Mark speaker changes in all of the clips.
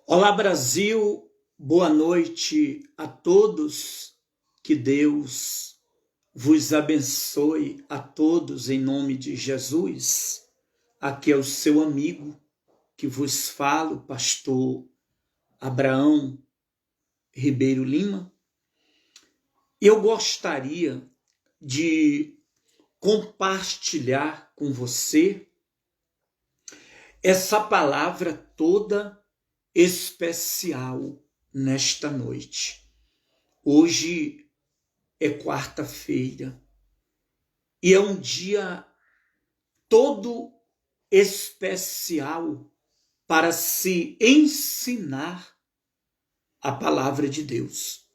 Speaker 1: Olá, Brasil, boa noite a todos, que Deus vos abençoe a todos em nome de Jesus. Aqui é o seu amigo que vos falo, pastor Abraão Ribeiro Lima. Eu gostaria de compartilhar com você essa palavra toda especial nesta noite. Hoje é quarta-feira e é um dia todo especial para se ensinar a palavra de Deus.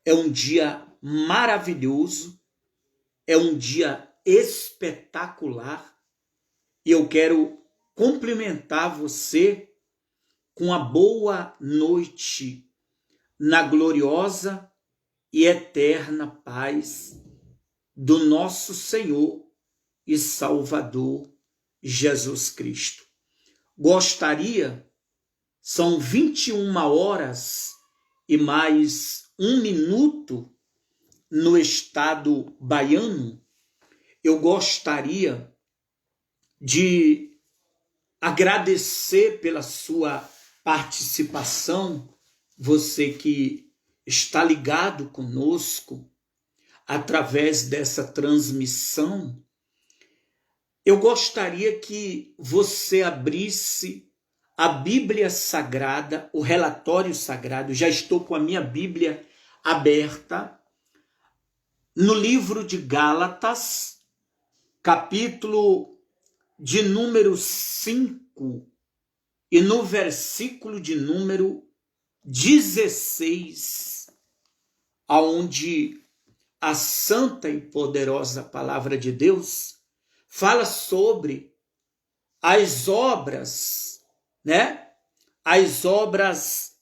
Speaker 1: É um dia maravilhoso, é um dia espetacular e eu quero cumprimentar você com a boa noite, na gloriosa e eterna paz do nosso Senhor e Salvador Jesus Cristo. São 21 horas e mais 1 minuto no estado baiano. Eu gostaria de agradecer pela sua participação, você que está ligado conosco através dessa transmissão. Eu gostaria que você abrisse a Bíblia Sagrada, o relatório sagrado. Já estou com a minha Bíblia aberta no livro de Gálatas, capítulo de número 5, e no versículo de número 16, aonde a santa e poderosa palavra de Deus fala sobre as obras, As obras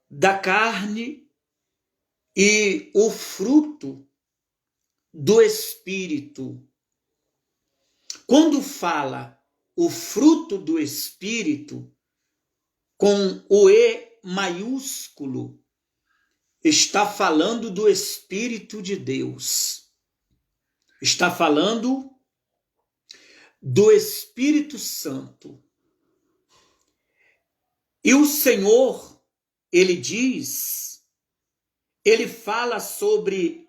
Speaker 1: da carne e o fruto do Espírito. Quando fala o fruto do Espírito, com o E maiúsculo, está falando do Espírito de Deus. Está falando do Espírito Santo. E o Senhor, ele fala sobre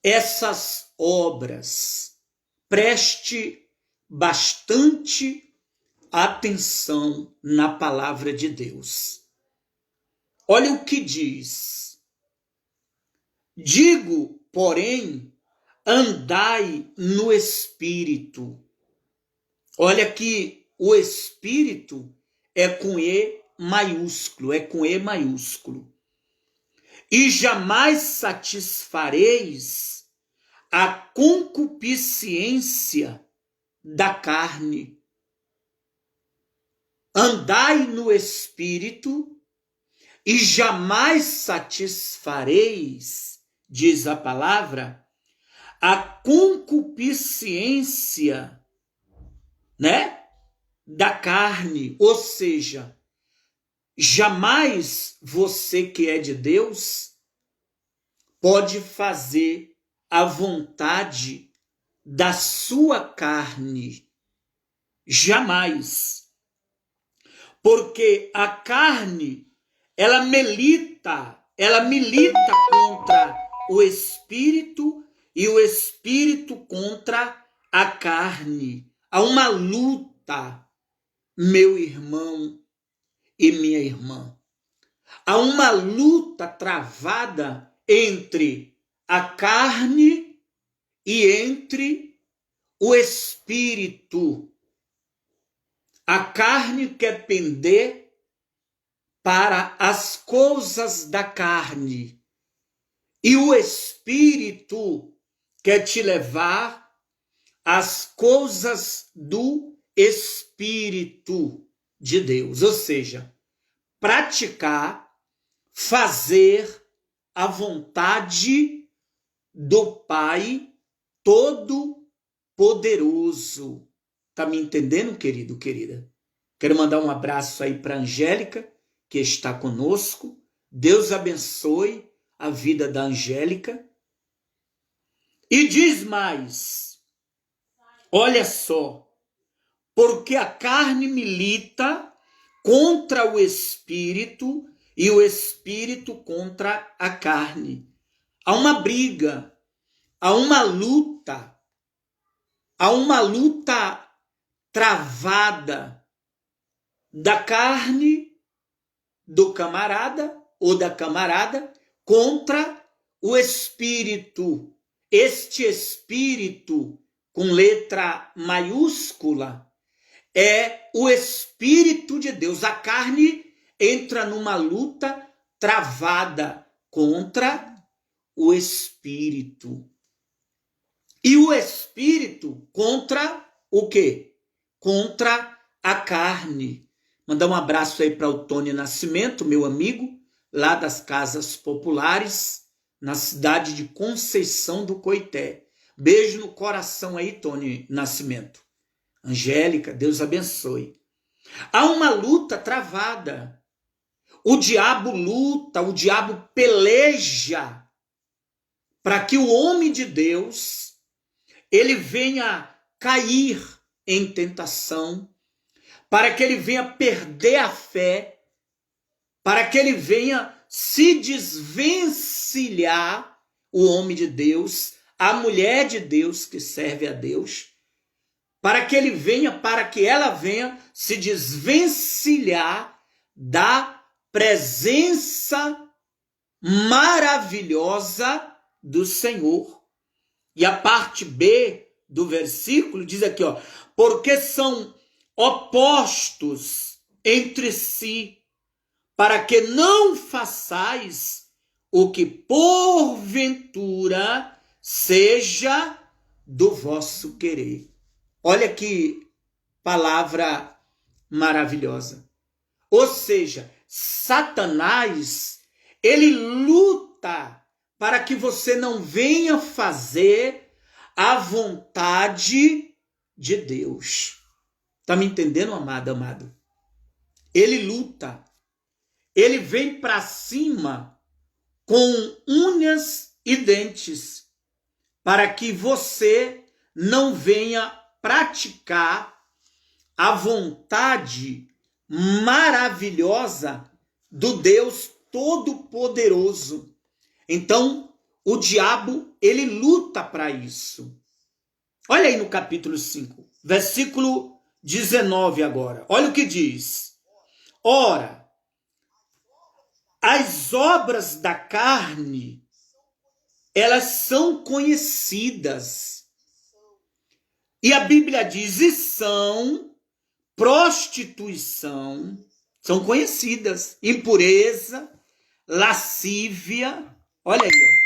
Speaker 1: essas obras. Preste bastante atenção na palavra de Deus. Olha o que diz. Digo, porém, andai no Espírito. Olha que o Espírito é com E maiúsculo, E jamais satisfareis a concupiscência da carne. Andai no Espírito e jamais satisfareis, diz a palavra, a concupiscência, da carne. Ou seja, jamais você que é de Deus pode fazer a vontade da sua carne. Jamais. Porque a carne, ela milita contra o Espírito e o Espírito contra a carne. Há uma luta, meu irmão e minha irmã. Há uma luta travada entre a carne e entre o Espírito. A carne quer pender para as coisas da carne. E o Espírito quer te levar às coisas do Espírito de Deus. Ou seja, praticar, fazer a vontade do Pai Todo-Poderoso. Tá me entendendo, querido, querida? Quero mandar um abraço aí para a Angélica, que está conosco. Deus abençoe a vida da Angélica. E diz mais, olha só, porque a carne milita contra o espírito e o espírito contra a carne. Há uma briga, há uma luta travada da carne do camarada ou da camarada contra o espírito. Este espírito com letra maiúscula é o Espírito de Deus. A carne entra numa luta travada contra o Espírito. E o Espírito contra o quê? Contra a carne. Mandar um abraço aí para o Tony Nascimento, meu amigo, lá das Casas Populares, na cidade de Conceição do Coité. Beijo no coração aí, Tony Nascimento. Angélica, Deus abençoe. Há uma luta travada. O diabo luta, o diabo peleja para que o homem de Deus ele venha cair em tentação, para que ele venha perder a fé, para que ele venha se desvencilhar, o homem de Deus, a mulher de Deus que serve a Deus, para que ela venha se desvencilhar da presença maravilhosa do Senhor. E a parte B do versículo diz aqui, ó, porque são opostos entre si, para que não façais o que porventura seja do vosso querer. Olha que palavra maravilhosa. Ou seja, Satanás, ele luta para que você não venha fazer a vontade de Deus. Tá me entendendo, amado? Ele luta. Ele vem para cima com unhas e dentes para que você não venha praticar a vontade maravilhosa do Deus Todo-Poderoso. Então, o diabo, ele luta para isso. Olha aí no capítulo 5, versículo 19 agora. Olha o que diz. Ora, as obras da carne, elas são conhecidas. E a Bíblia diz, e são prostituição, são conhecidas, impureza, lascívia. Olha aí, ó.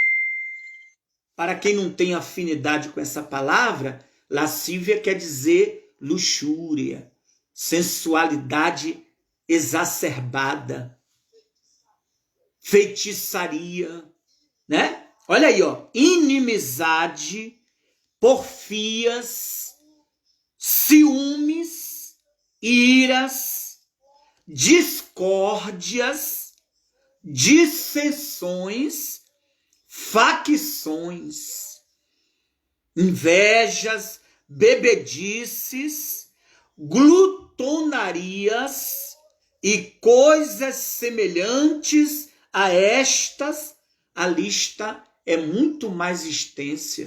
Speaker 1: Para quem não tem afinidade com essa palavra, lascívia quer dizer luxúria, sensualidade exacerbada, feitiçaria, né? Olha aí, ó, inimizade, porfias, ciúmes, iras, discórdias, dissensões, facções, invejas, bebedices, glutonarias e coisas semelhantes a estas. A lista é muito mais extensa.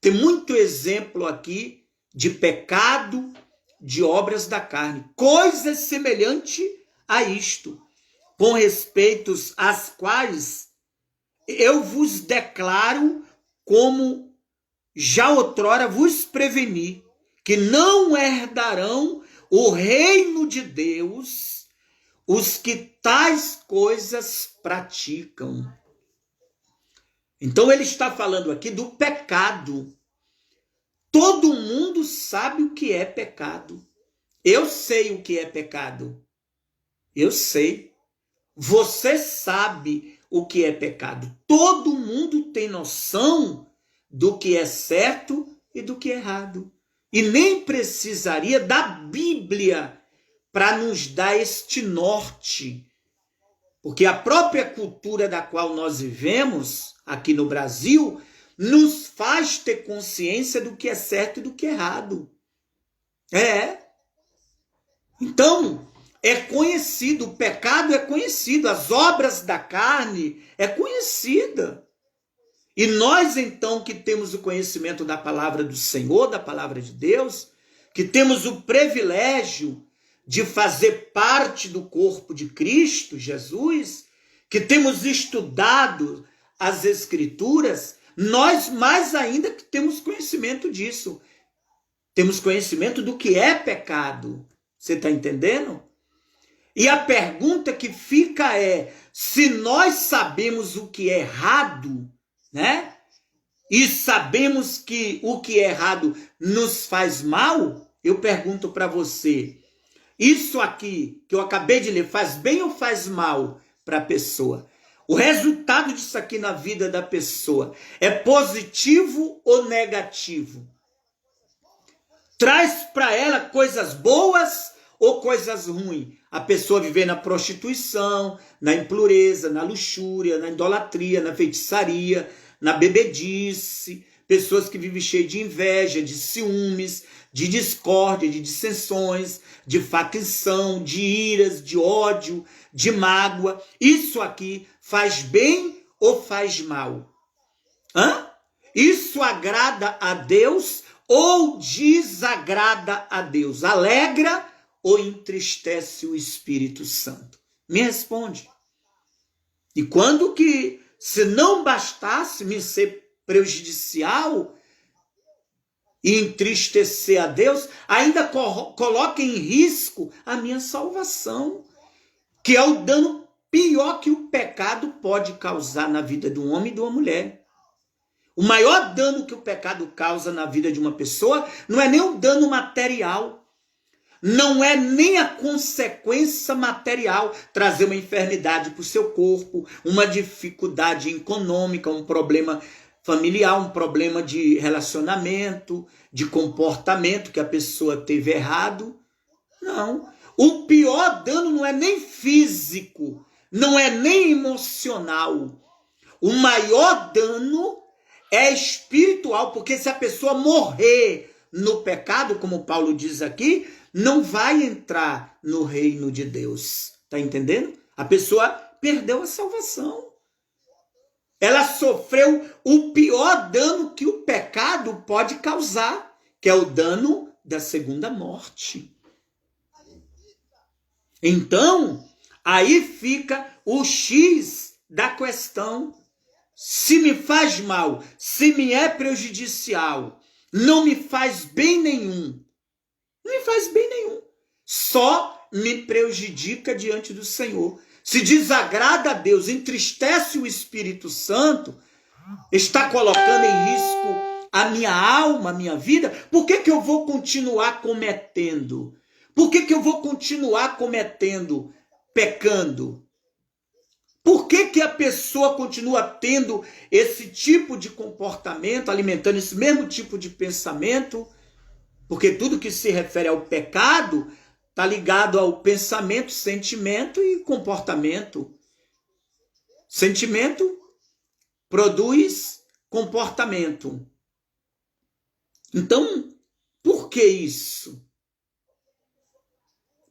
Speaker 1: Tem muito exemplo aqui de pecado, de obras da carne, coisas semelhantes a isto, com respeito às quais eu vos declaro, como já outrora vos preveni, que não herdarão o reino de Deus os que tais coisas praticam. Então ele está falando aqui do pecado. Todo mundo sabe o que é pecado. Eu sei o que é pecado. Eu sei. Você sabe o que é pecado. Todo mundo tem noção do que é certo e do que é errado. E nem precisaria da Bíblia para nos dar este norte. Porque a própria cultura da qual nós vivemos, aqui no Brasil, nos faz ter consciência do que é certo e do que é errado. Então, é conhecido, o pecado é conhecido, as obras da carne é conhecida. E nós, então, que temos o conhecimento da palavra do Senhor, da palavra de Deus, que temos o privilégio de fazer parte do corpo de Cristo, Jesus, que temos estudado as Escrituras, nós mais ainda que temos conhecimento disso. Temos conhecimento do que é pecado. Você está entendendo? E a pergunta que fica é, se nós sabemos o que é errado, né? E sabemos que o que é errado nos faz mal, eu pergunto para você, isso aqui que eu acabei de ler faz bem ou faz mal para a pessoa? O resultado disso aqui na vida da pessoa é positivo ou negativo? Traz para ela coisas boas ou coisas ruins? A pessoa viver na prostituição, na impureza, na luxúria, na idolatria, na feitiçaria, na bebedice, pessoas que vivem cheias de inveja, de ciúmes, de discórdia, de dissensões, de facção, de iras, de ódio, de mágoa. Isso aqui faz bem ou faz mal? Isso agrada a Deus ou desagrada a Deus? Alegra ou entristece o Espírito Santo? Me responde. E quando que, se não bastasse me ser prejudicial e entristecer a Deus, ainda coloca em risco a minha salvação, que é o dano pior que o pecado pode causar na vida de um homem e de uma mulher. O maior dano que o pecado causa na vida de uma pessoa não é nem o dano material, não é nem a consequência material, trazer uma enfermidade para o seu corpo, uma dificuldade econômica, um problema familiar, um problema de relacionamento, de comportamento que a pessoa teve errado. Não. O pior dano não é nem físico, não é nem emocional. O maior dano é espiritual, porque se a pessoa morrer no pecado, como Paulo diz aqui, não vai entrar no reino de Deus. Tá entendendo? A pessoa perdeu a salvação. Ela sofreu o pior dano que o pecado pode causar, que é o dano da segunda morte. Então, aí fica o X da questão. Se me faz mal, se me é prejudicial, não me faz bem nenhum. Não me faz bem nenhum. Só me prejudica diante do Senhor. Se desagrada a Deus, entristece o Espírito Santo, está colocando em risco a minha alma, a minha vida, por que eu vou continuar cometendo? Por que eu vou continuar cometendo, pecando? Por que a pessoa continua tendo esse tipo de comportamento, alimentando esse mesmo tipo de pensamento? Porque tudo que se refere ao pecado está ligado ao pensamento, sentimento e comportamento. Sentimento produz comportamento. Então, por que isso?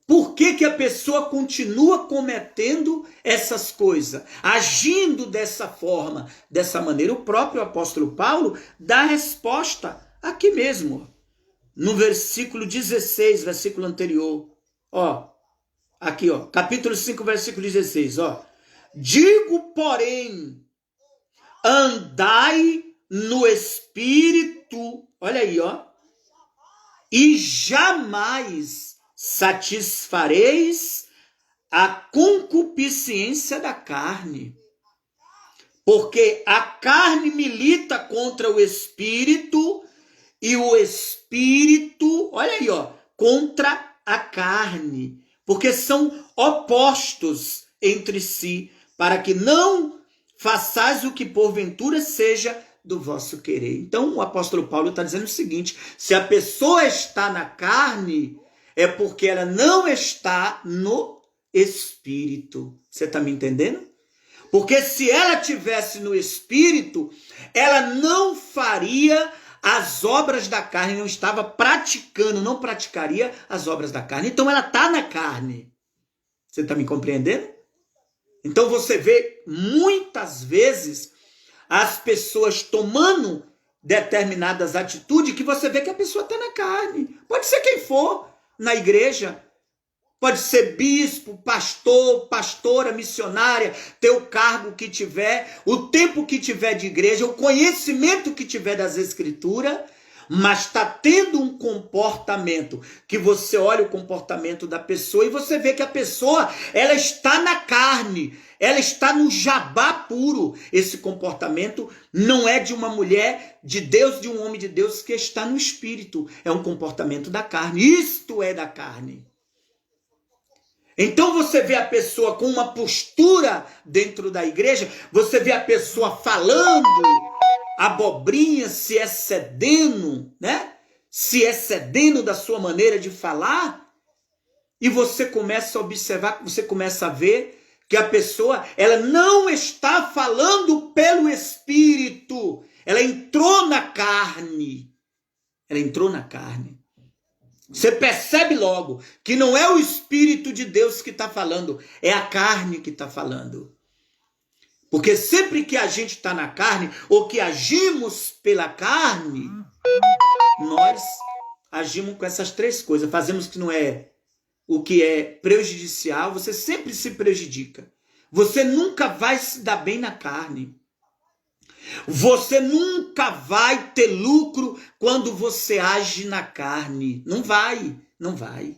Speaker 1: Por que a pessoa continua cometendo essas coisas, agindo dessa forma, dessa maneira? O próprio apóstolo Paulo dá a resposta aqui mesmo, no versículo 16, versículo anterior. Aqui, capítulo 5, versículo 16, Digo, porém, andai no Espírito, olha aí, e jamais satisfareis a concupiscência da carne. Porque a carne milita contra o Espírito e o Espírito, olha aí, contra a carne. Porque são opostos entre si, para que não façais o que porventura seja do vosso querer. Então o apóstolo Paulo está dizendo o seguinte: se a pessoa está na carne, é porque ela não está no espírito. Você está me entendendo? Porque se ela tivesse no espírito, ela não faria as obras da carne, não estava praticando, não praticaria as obras da carne. Então ela está na carne. Você está me compreendendo? Então você vê muitas vezes as pessoas tomando determinadas atitudes que você vê que a pessoa está na carne. Pode ser quem for na igreja. Pode ser bispo, pastor, pastora, missionária, ter o cargo que tiver, o tempo que tiver de igreja, o conhecimento que tiver das escrituras, mas está tendo um comportamento que você olha o comportamento da pessoa e você vê que a pessoa, ela está na carne, ela está no jabá puro. Esse comportamento não é de uma mulher de Deus, de um homem de Deus que está no espírito. É um comportamento da carne. Isto é da carne. Então você vê a pessoa com uma postura dentro da igreja, você vê a pessoa falando abobrinha, se excedendo, né? Se excedendo da sua maneira de falar, e você começa a observar, você começa a ver que a pessoa, ela não está falando pelo Espírito, ela entrou na carne. Ela entrou na carne. Você percebe logo que não é o Espírito de Deus que está falando, é a carne que está falando. Porque sempre que a gente está na carne, ou que agimos pela carne, nós agimos com essas três coisas. Fazemos que não é o que é prejudicial, você sempre se prejudica. Você nunca vai se dar bem na carne. Você nunca vai ter lucro quando você age na carne. Não vai, não vai.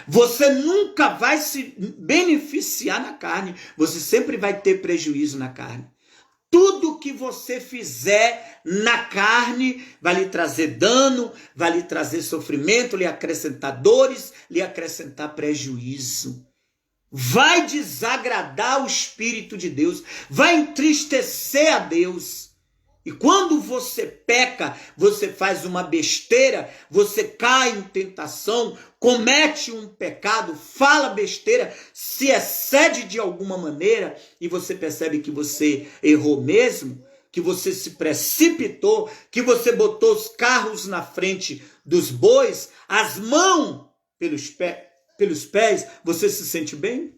Speaker 1: Você nunca vai se beneficiar na carne. Você sempre vai ter prejuízo na carne. Tudo que você fizer na carne vai lhe trazer dano, vai lhe trazer sofrimento, lhe acrescentar dores, lhe acrescentar prejuízo. Vai desagradar o Espírito de Deus, vai entristecer a Deus. E quando você peca, você faz uma besteira, você cai em tentação, comete um pecado, fala besteira, se excede de alguma maneira e você percebe que você errou mesmo, que você se precipitou, que você botou os carros na frente dos bois, as mãos pelos pés, você se sente bem?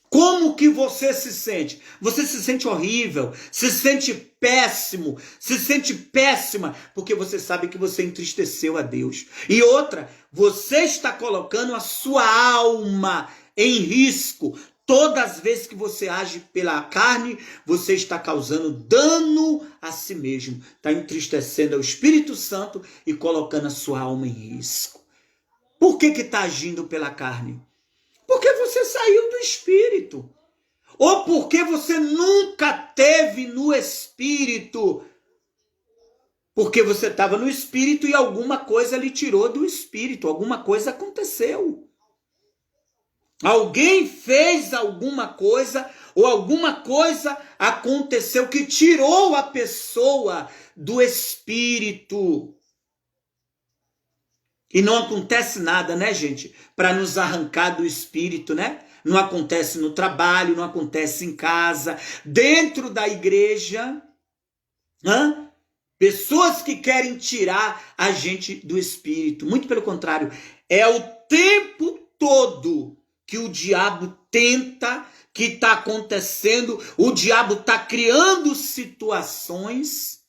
Speaker 1: Como que você se sente? Você se sente horrível, se sente péssimo, se sente péssima, porque você sabe que você entristeceu a Deus. E outra, você está colocando a sua alma em risco. Todas as vezes que você age pela carne, você está causando dano a si mesmo. Está entristecendo ao Espírito Santo e colocando a sua alma em risco. Por que está agindo pela carne? Porque você saiu do Espírito. Ou porque você nunca teve no Espírito. Porque você estava no Espírito e alguma coisa lhe tirou do Espírito. Alguma coisa aconteceu. Alguém fez alguma coisa ou alguma coisa aconteceu que tirou a pessoa do Espírito. E não acontece nada, né, gente? Para nos arrancar do Espírito, né? Não acontece no trabalho, não acontece em casa, dentro da igreja. Pessoas que querem tirar a gente do Espírito. Muito pelo contrário, é o tempo todo que o diabo tenta, que está acontecendo, o diabo está criando situações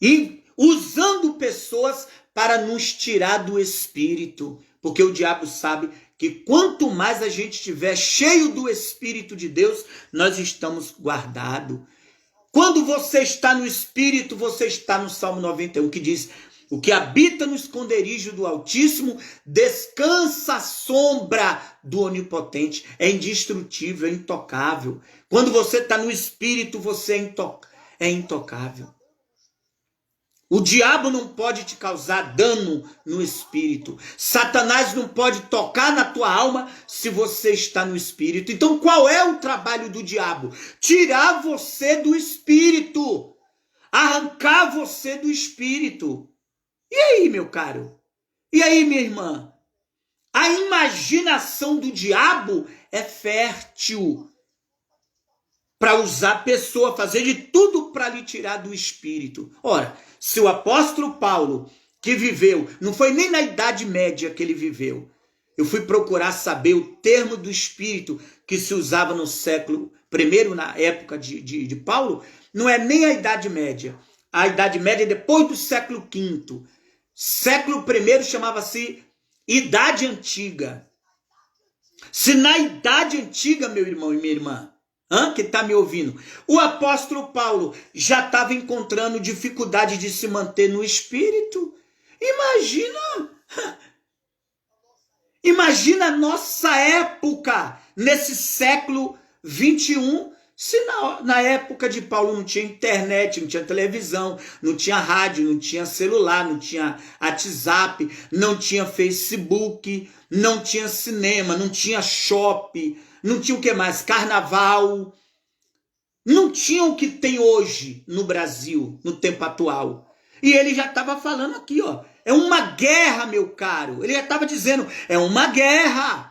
Speaker 1: e usando pessoas para nos tirar do Espírito, porque o diabo sabe que quanto mais a gente estiver cheio do Espírito de Deus, nós estamos guardados. Quando você está no Espírito, você está no Salmo 91, que diz: o que habita no esconderijo do Altíssimo descansa à sombra do Onipotente. É indestrutível, é intocável. Quando você está no Espírito, você é intocável. O diabo não pode te causar dano no Espírito. Satanás não pode tocar na tua alma se você está no Espírito. Então qual é o trabalho do diabo? Tirar você do Espírito. Arrancar você do Espírito. E aí, meu caro? E aí, minha irmã? A imaginação do diabo é fértil para usar a pessoa, fazer de tudo para lhe tirar do espírito. Ora, se o apóstolo Paulo, que viveu, não foi nem na Idade Média que ele viveu, eu fui procurar saber o termo do espírito que se usava no século I, na época de Paulo, não é nem a Idade Média. A Idade Média é depois do século V. Século I chamava-se Idade Antiga. Se na Idade Antiga, meu irmão e minha irmã, que está me ouvindo, o apóstolo Paulo já estava encontrando dificuldade de se manter no espírito, imagina a nossa época, nesse século 21, se na época de Paulo não tinha internet, não tinha televisão, não tinha rádio, não tinha celular, não tinha WhatsApp, não tinha Facebook, não tinha cinema, não tinha shopping, não tinha o que mais? Carnaval. Não tinha o que tem hoje no Brasil, no tempo atual. E ele já estava falando aqui, ó. É uma guerra, meu caro. Ele já estava dizendo, é uma guerra.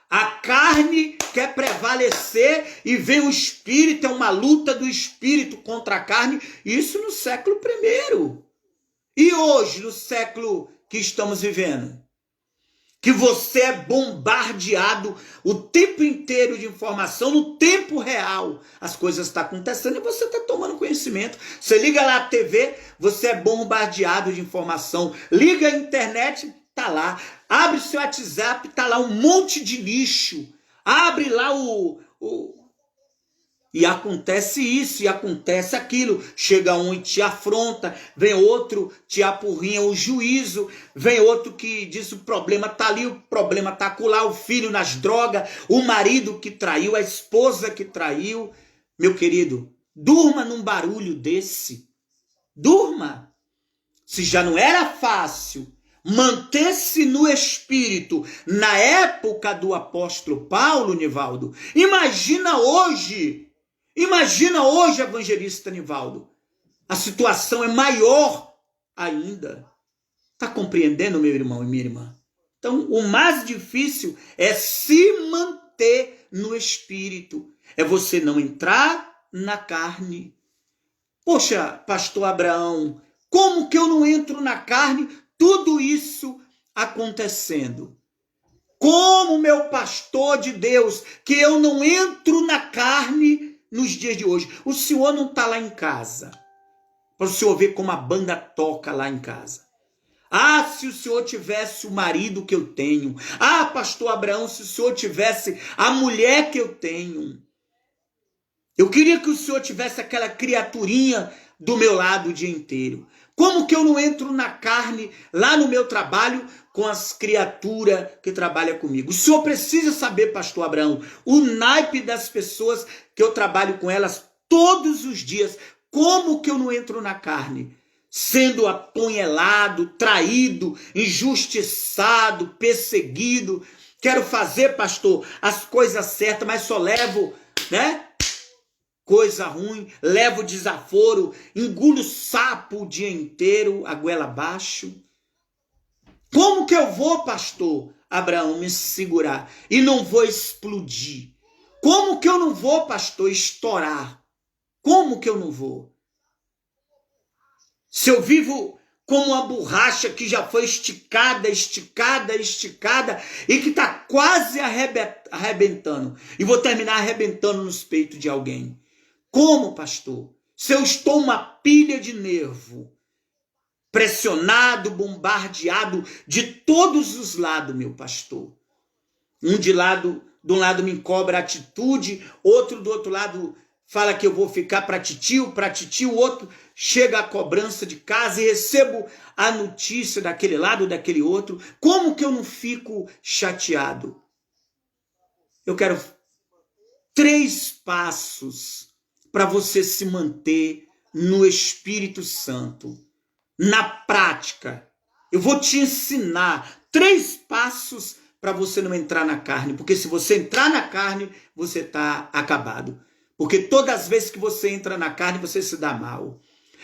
Speaker 1: A carne quer prevalecer e vem o espírito, é uma luta do espírito contra a carne. Isso no século I. E hoje, no século que estamos vivendo? Que você é bombardeado o tempo inteiro de informação, no tempo real. As coisas estão acontecendo e você está tomando conhecimento. Você liga lá a TV, você é bombardeado de informação. Liga a internet, tá lá. Abre seu WhatsApp, tá lá um monte de lixo. Abre lá E acontece isso, e acontece aquilo. Chega um e te afronta, vem outro, te apurrinha o juízo, vem outro que diz o problema tá ali, o problema tá acolá, o filho nas drogas, o marido que traiu, a esposa que traiu. Meu querido, durma num barulho desse. Durma. Se já não era fácil manter-se no espírito na época do apóstolo Paulo, Nivaldo, imagina hoje, evangelista Nivaldo. A situação é maior ainda. Está compreendendo, meu irmão e minha irmã? Então, o mais difícil é se manter no espírito. É você não entrar na carne. Poxa, pastor Abraão, como que eu não entro na carne? Tudo isso acontecendo. Como, meu pastor de Deus, que eu não entro na carne nos dias de hoje? O senhor não está lá em casa, para o senhor ver como a banda toca lá em casa. Ah, se o senhor tivesse o marido que eu tenho. Ah, pastor Abraão, se o senhor tivesse a mulher que eu tenho. Eu queria que o senhor tivesse aquela criaturinha do meu lado o dia inteiro. Como que eu não entro na carne lá no meu trabalho com as criaturas que trabalham comigo? O senhor precisa saber, pastor Abraão, o naipe das pessoas que eu trabalho com elas todos os dias. Como que eu não entro na carne? Sendo apunhalado, traído, injustiçado, perseguido. Quero fazer, pastor, as coisas certas, mas só levo, coisa ruim, levo desaforo, engulo sapo o dia inteiro, a goela abaixo. Como que eu vou, pastor Abraão, me segurar e não vou explodir? Como que eu não vou, pastor, estourar? Como que eu não vou? Se eu vivo como uma borracha que já foi esticada e que está quase arrebentando. E vou terminar arrebentando nos peitos de alguém. Como, pastor? Se eu estou uma pilha de nervo, pressionado, bombardeado de todos os lados, meu pastor. De um lado me cobra atitude, outro do outro lado fala que eu vou ficar para titio, o outro chega a cobrança de casa e recebo a notícia daquele lado, daquele outro. Como que eu não fico chateado? Eu quero 3 passos para você se manter no Espírito Santo, na prática. Eu vou te ensinar 3 passos para você não entrar na carne, porque se você entrar na carne, você está acabado. Porque todas as vezes que você entra na carne, você se dá mal.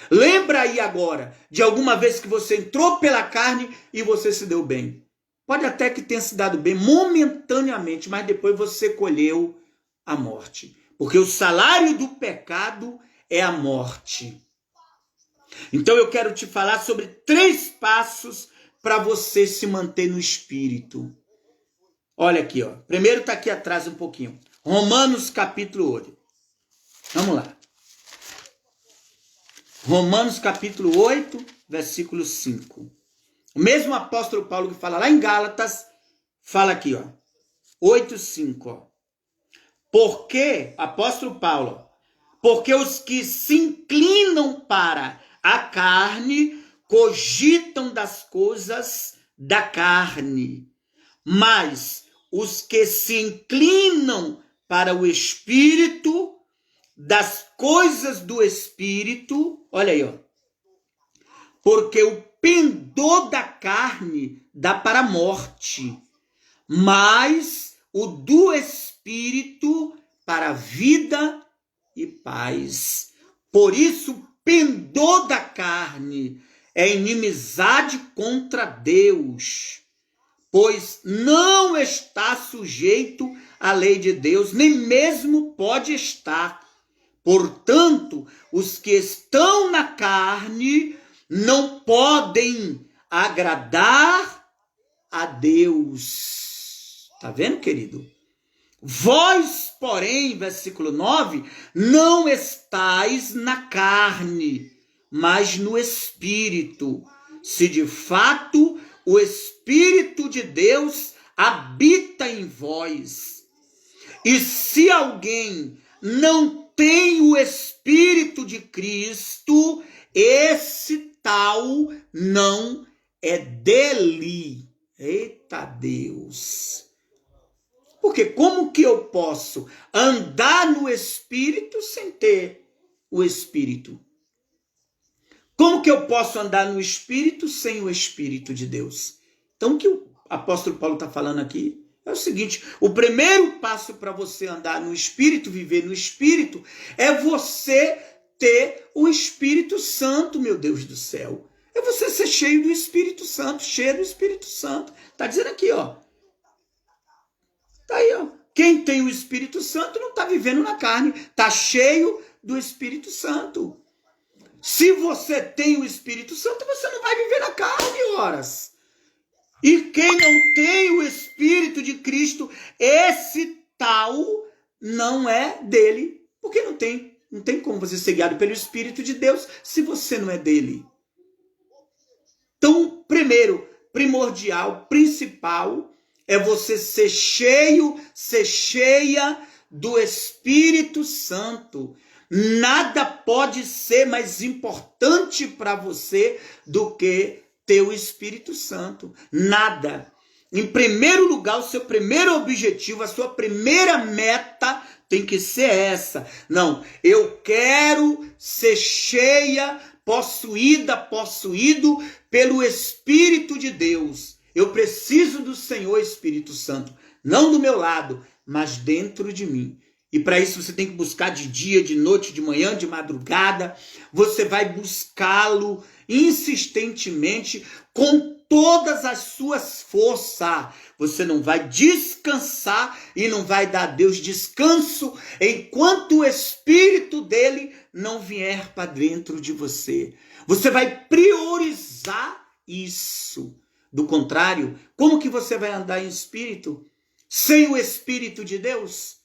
Speaker 1: Lembra aí agora de alguma vez que você entrou pela carne e você se deu bem. Pode até que tenha se dado bem momentaneamente, mas depois você colheu a morte. Porque o salário do pecado é a morte. Então eu quero te falar sobre 3 passos para você se manter no espírito. Olha aqui, ó. Primeiro está aqui atrás um pouquinho. Romanos capítulo 8. Vamos lá. Romanos capítulo 8, versículo 5. O mesmo apóstolo Paulo que fala lá em Gálatas, fala aqui, ó. 8:5, ó. Porque, apóstolo Paulo, porque os que se inclinam para a carne cogitam das coisas da carne, mas os que se inclinam para o espírito, das coisas do espírito, olha aí, ó. Porque o pendor da carne dá para a morte, mas o do espírito para a vida e paz. Por isso, o pendor da carne é inimizade contra Deus, pois não está sujeito à lei de Deus, nem mesmo pode estar. Portanto, os que estão na carne não podem agradar a Deus. Tá vendo, querido? Vós, porém, versículo 9, não estáis na carne, mas no Espírito, se de fato o Espírito de Deus habita em vós. E se alguém não tem o Espírito de Cristo, esse tal não é dele. Eita Deus! Porque como que eu posso andar no Espírito sem ter o Espírito? Como que eu posso andar no Espírito sem o Espírito de Deus? Então o que o apóstolo Paulo está falando aqui é o seguinte: o primeiro passo para você andar no Espírito, viver no Espírito, é você ter o Espírito Santo, meu Deus do céu. É você ser cheio do Espírito Santo, cheio do Espírito Santo. Está dizendo aqui, ó. Tá aí, ó. Quem tem o Espírito Santo não está vivendo na carne, está cheio do Espírito Santo. Se você tem o Espírito Santo, você não vai viver na carne, horas. E quem não tem o Espírito de Cristo, esse tal não é dele, porque não tem como você ser guiado pelo Espírito de Deus se você não é dele. Então, primeiro, primordial, principal, é você ser cheio, ser cheia do Espírito Santo. Nada pode ser mais importante para você do que ter o Espírito Santo. Nada. Em primeiro lugar, o seu primeiro objetivo, a sua primeira meta tem que ser essa. Não, eu quero ser cheia, possuído pelo Espírito de Deus. Eu preciso do Senhor Espírito Santo, não do meu lado, mas dentro de mim. E para isso você tem que buscar de dia, de noite, de manhã, de madrugada. Você vai buscá-lo insistentemente com todas as suas forças. Você não vai descansar e não vai dar a Deus descanso enquanto o Espírito dele não vier para dentro de você. Você vai priorizar isso. Do contrário, como que você vai andar em espírito sem o Espírito de Deus?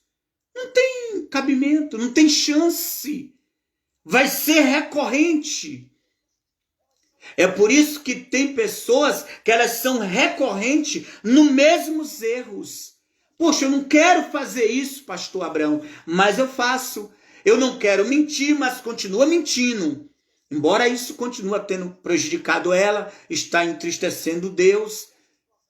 Speaker 1: Não tem cabimento, não tem chance. Vai ser recorrente. É por isso que tem pessoas que elas são recorrentes nos mesmos erros. Poxa, eu não quero fazer isso, pastor Abraão, mas eu faço. Eu não quero mentir, mas continua mentindo. Embora isso continue tendo prejudicado ela, está entristecendo Deus,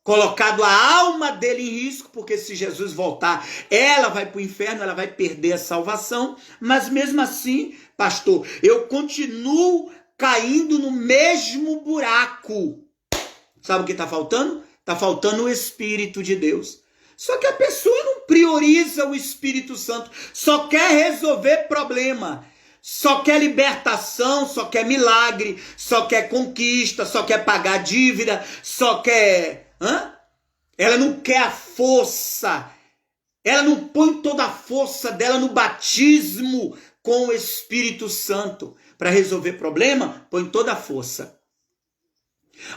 Speaker 1: colocado a alma dele em risco, porque se Jesus voltar, ela vai para o inferno, ela vai perder a salvação. Mas mesmo assim, pastor, eu continuo caindo no mesmo buraco. Sabe o que está faltando? Está faltando o Espírito de Deus. Só que a pessoa não prioriza o Espírito Santo, só quer resolver problema. só quer libertação, só quer milagre, só quer conquista, só quer pagar dívida, só quer... Ela não quer a força. Ela não põe toda a força dela no batismo com o Espírito Santo. Para resolver problema, põe toda a força.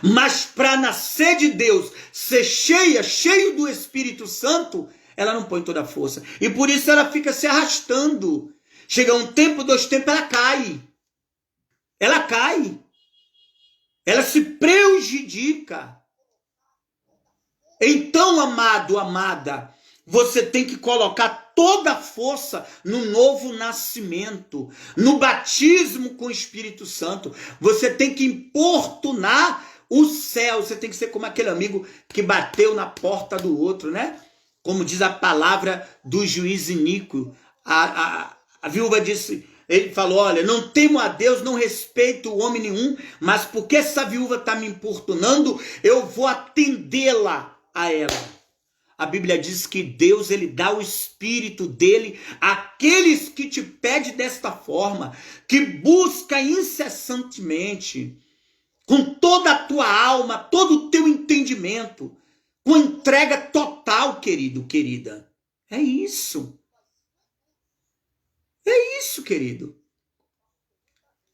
Speaker 1: Mas para nascer de Deus, ser cheio do Espírito Santo, ela não põe toda a força. E por isso ela fica se arrastando. Chega um tempo, 2 tempos, ela cai. Ela cai. Ela se prejudica. Então, amado, amada, você tem que colocar toda a força no novo nascimento, no batismo com o Espírito Santo. Você tem que importunar o céu. Você tem que ser como aquele amigo que bateu na porta do outro, né? Como diz a palavra do juiz iníquo. A viúva disse, ele falou, olha, não temo a Deus, não respeito o homem nenhum, mas porque essa viúva está me importunando, eu vou atendê-la a ela. A Bíblia diz que Deus, ele dá o Espírito dele àqueles que te pedem desta forma, que busca incessantemente, com toda a tua alma, todo o teu entendimento, com entrega total, querido, querida. É isso. É isso, querido.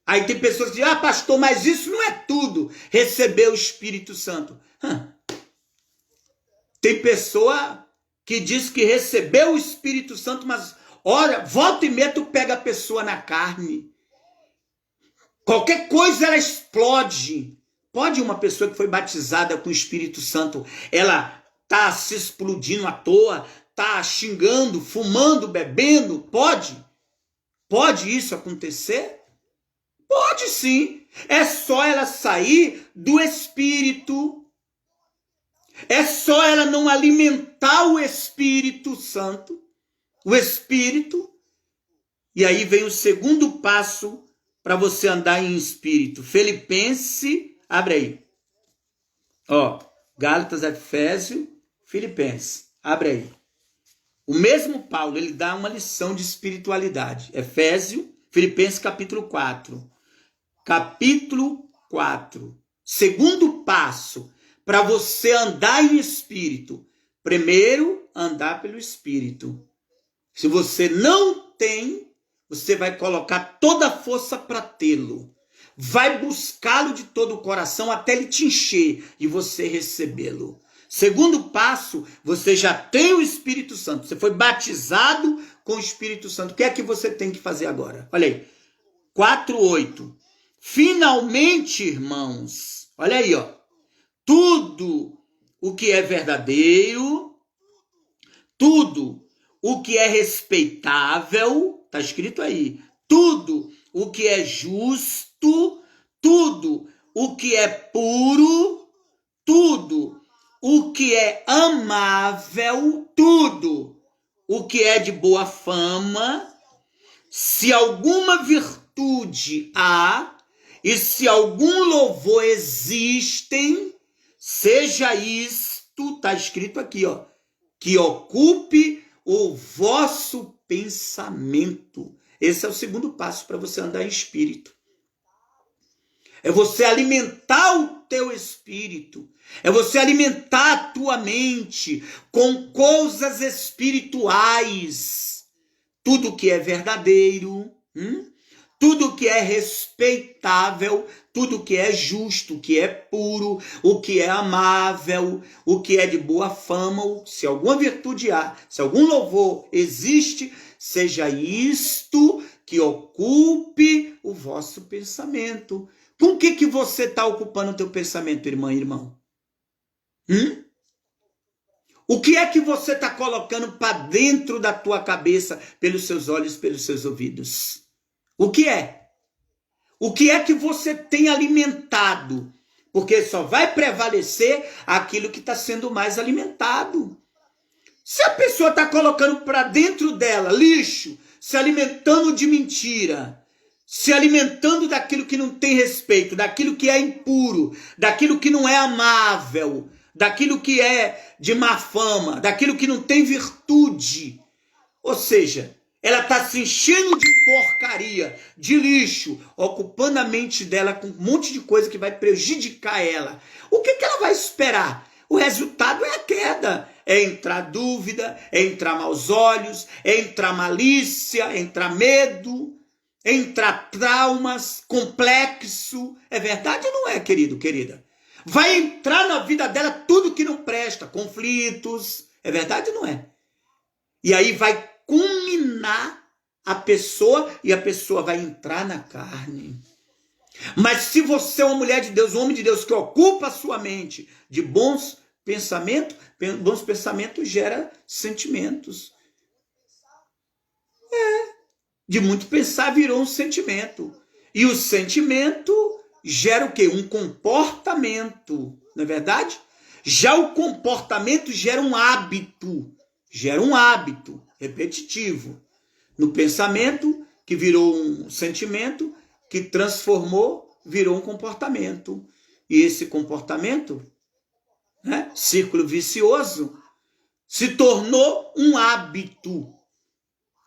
Speaker 1: Aí tem pessoas que dizem, pastor, mas isso não é tudo, receber o Espírito Santo. Tem pessoa que diz que recebeu o Espírito Santo, mas olha, volta e meia tu pega a pessoa na carne. Qualquer coisa ela explode. Pode uma pessoa que foi batizada com o Espírito Santo, ela tá se explodindo à toa, tá xingando, fumando, bebendo? Pode? Pode isso acontecer? Pode sim. É só ela sair do Espírito. É só ela não alimentar o Espírito Santo. O Espírito. E aí vem o segundo passo para você andar em espírito. Filipenses, abre aí. Ó, Gálatas, Efésios, Filipenses, abre aí. O mesmo Paulo, ele dá uma lição de espiritualidade. Filipenses capítulo 4. Capítulo 4. Segundo passo para você andar em espírito. Primeiro, andar pelo Espírito. Se você não tem, você vai colocar toda a força para tê-lo. Vai buscá-lo de todo o coração até ele te encher e você recebê-lo. Segundo passo, você já tem o Espírito Santo. Você foi batizado com o Espírito Santo. O que é que você tem que fazer agora? Olha aí. 4:8. Finalmente, irmãos, olha aí, ó. Tudo o que é verdadeiro, tudo o que é respeitável, tá escrito aí, tudo o que é justo, tudo o que é puro, tudo o que é amável, tudo o que é de boa fama, se alguma virtude há e se algum louvor existem, seja isto, está escrito aqui, ó, que ocupe o vosso pensamento. Esse é o segundo passo para você andar em espírito. É você alimentar o teu espírito. É você alimentar a tua mente com coisas espirituais. Tudo que é verdadeiro, tudo que é respeitável, tudo que é justo, o que é puro, o que é amável, o que é de boa fama, se alguma virtude há, se algum louvor existe, seja isto que ocupe o vosso pensamento. Com o que você está ocupando o teu pensamento, irmã e irmão? O que é que você está colocando para dentro da tua cabeça, pelos seus olhos, pelos seus ouvidos? O que é? O que é que você tem alimentado? Porque só vai prevalecer aquilo que está sendo mais alimentado. Se a pessoa está colocando para dentro dela lixo, se alimentando de mentira, se alimentando daquilo que não tem respeito, daquilo que é impuro, daquilo que não é amável, daquilo que é de má fama, daquilo que não tem virtude. Ou seja, ela está se enchendo de porcaria, de lixo, ocupando a mente dela com um monte de coisa que vai prejudicar ela. O que ela vai esperar? O resultado é a queda. É entrar dúvida, é entrar maus olhos, é entrar malícia, é entrar medo, é entrar traumas, complexo. É verdade ou não é, querido, querida? Vai entrar na vida dela tudo que não presta, conflitos. É verdade ou não é? E aí vai culminar a pessoa e a pessoa vai entrar na carne. Mas se você é uma mulher de Deus, um homem de Deus que ocupa a sua mente de bons pensamentos gera sentimentos. De muito pensar virou um sentimento. E o sentimento gera o quê? Um comportamento, não é verdade? Já o comportamento gera um hábito repetitivo. No pensamento, que virou um sentimento, que transformou, virou um comportamento. E esse comportamento, né, círculo vicioso, se tornou um hábito.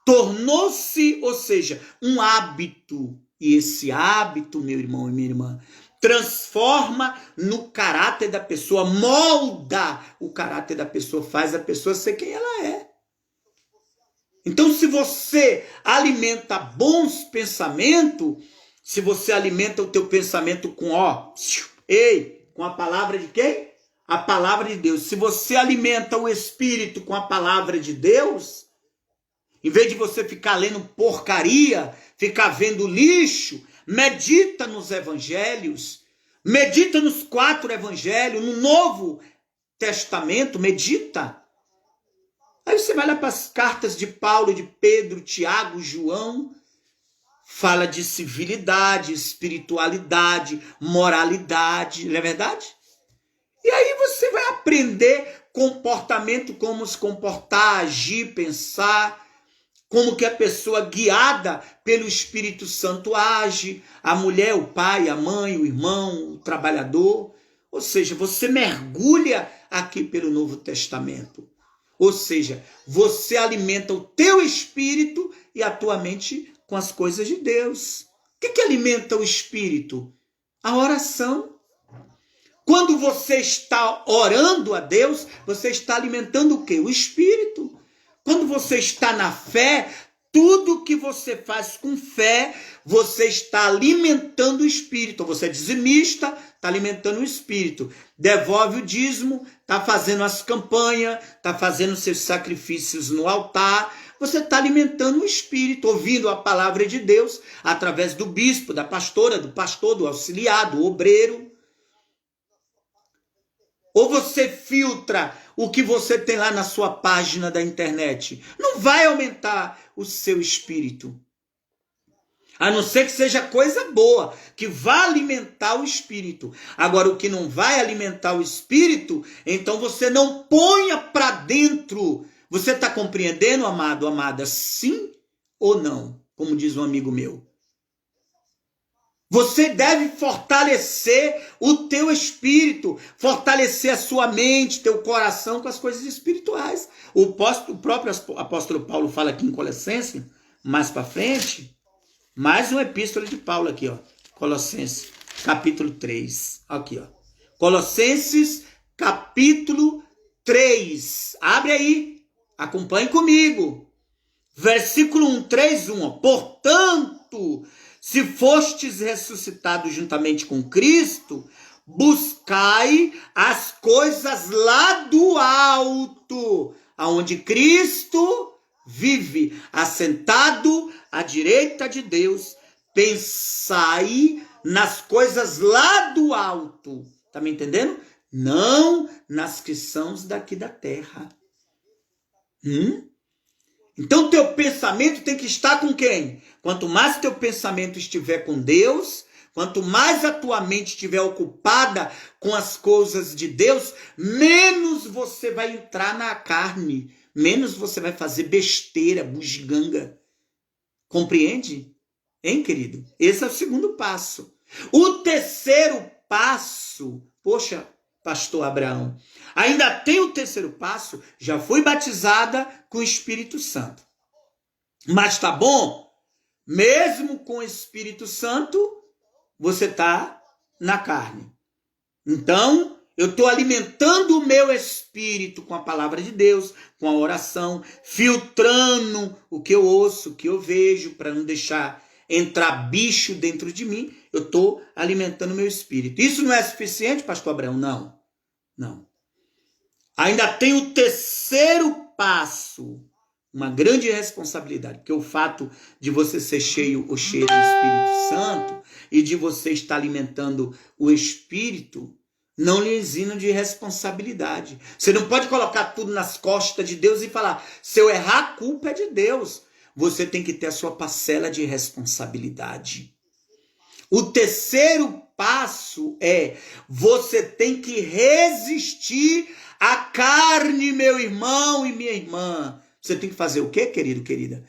Speaker 1: Tornou-se, ou seja, um hábito. E esse hábito, meu irmão e minha irmã, transforma no caráter da pessoa, molda o caráter da pessoa, faz a pessoa ser quem ela é. Então, se você alimenta bons pensamentos, se você alimenta o teu pensamento com com a palavra de quem? A palavra de Deus. Se você alimenta o espírito com a palavra de Deus, em vez de você ficar lendo porcaria, ficar vendo lixo, medita nos evangelhos, medita nos 4 evangelhos, no Novo Testamento, medita. Aí você vai lá para as cartas de Paulo, de Pedro, Tiago, João, fala de civilidade, espiritualidade, moralidade, não é verdade? E aí você vai aprender comportamento, como se comportar, agir, pensar, como que a pessoa guiada pelo Espírito Santo age, a mulher, o pai, a mãe, o irmão, o trabalhador. Ou seja, você mergulha aqui pelo Novo Testamento. Ou seja, você alimenta o teu espírito e a tua mente com as coisas de Deus. O que alimenta o espírito? A oração. Quando você está orando a Deus, você está alimentando o quê? O espírito. Quando você está na fé, tudo que você faz com fé, você está alimentando o espírito. Você é dizimista, está alimentando o espírito. Devolve o dízimo, está fazendo as campanhas, está fazendo seus sacrifícios no altar. Você está alimentando o espírito, ouvindo a palavra de Deus, através do bispo, da pastora, do pastor, do auxiliar, do obreiro. Ou você filtra o que você tem lá na sua página da internet. Não vai aumentar o seu espírito. A não ser que seja coisa boa, que vá alimentar o espírito. Agora, o que não vai alimentar o espírito, então você não ponha para dentro. Você está compreendendo, amado, amada? Sim ou não? Como diz um amigo meu. Você deve fortalecer o teu espírito, fortalecer a sua mente, teu coração com as coisas espirituais. O próprio apóstolo Paulo fala aqui em Colossenses, mais para frente, mais uma epístola de Paulo aqui, ó. Colossenses, capítulo 3. Aqui, ó. Colossenses, capítulo 3. Abre aí, acompanhe comigo. Versículo 1, 3, 1. Ó. Portanto, se fostes ressuscitados juntamente com Cristo, buscai as coisas lá do alto, aonde Cristo vive, assentado à direita de Deus. Pensai nas coisas lá do alto. Tá me entendendo? Não nas que são daqui da terra. Então, teu pensamento tem que estar com quem? Quanto mais teu pensamento estiver com Deus, quanto mais a tua mente estiver ocupada com as coisas de Deus, menos você vai entrar na carne, menos você vai fazer besteira, bugiganga. Compreende? Hein, querido? Esse é o segundo passo. O terceiro passo, poxa, pastor Abraão, ainda tem o terceiro passo, já fui batizada com o Espírito Santo. Mas tá bom? Mesmo com o Espírito Santo, você tá na carne. Então, eu estou alimentando o meu espírito com a palavra de Deus, com a oração, filtrando o que eu ouço, o que eu vejo, para não deixar entrar bicho dentro de mim. Eu estou alimentando o meu espírito. Isso não é suficiente, pastor Abraão? Não. Não. Ainda tem o terceiro passo, uma grande responsabilidade, porque o fato de você ser cheio ou cheio do Espírito Santo e de você estar alimentando o Espírito não lhe exime de responsabilidade. Você não pode colocar tudo nas costas de Deus e falar, se eu errar, a culpa é de Deus. Você tem que ter a sua parcela de responsabilidade. O terceiro passo é, você tem que resistir à carne, meu irmão e minha irmã. Você tem que fazer o quê, querido, querida?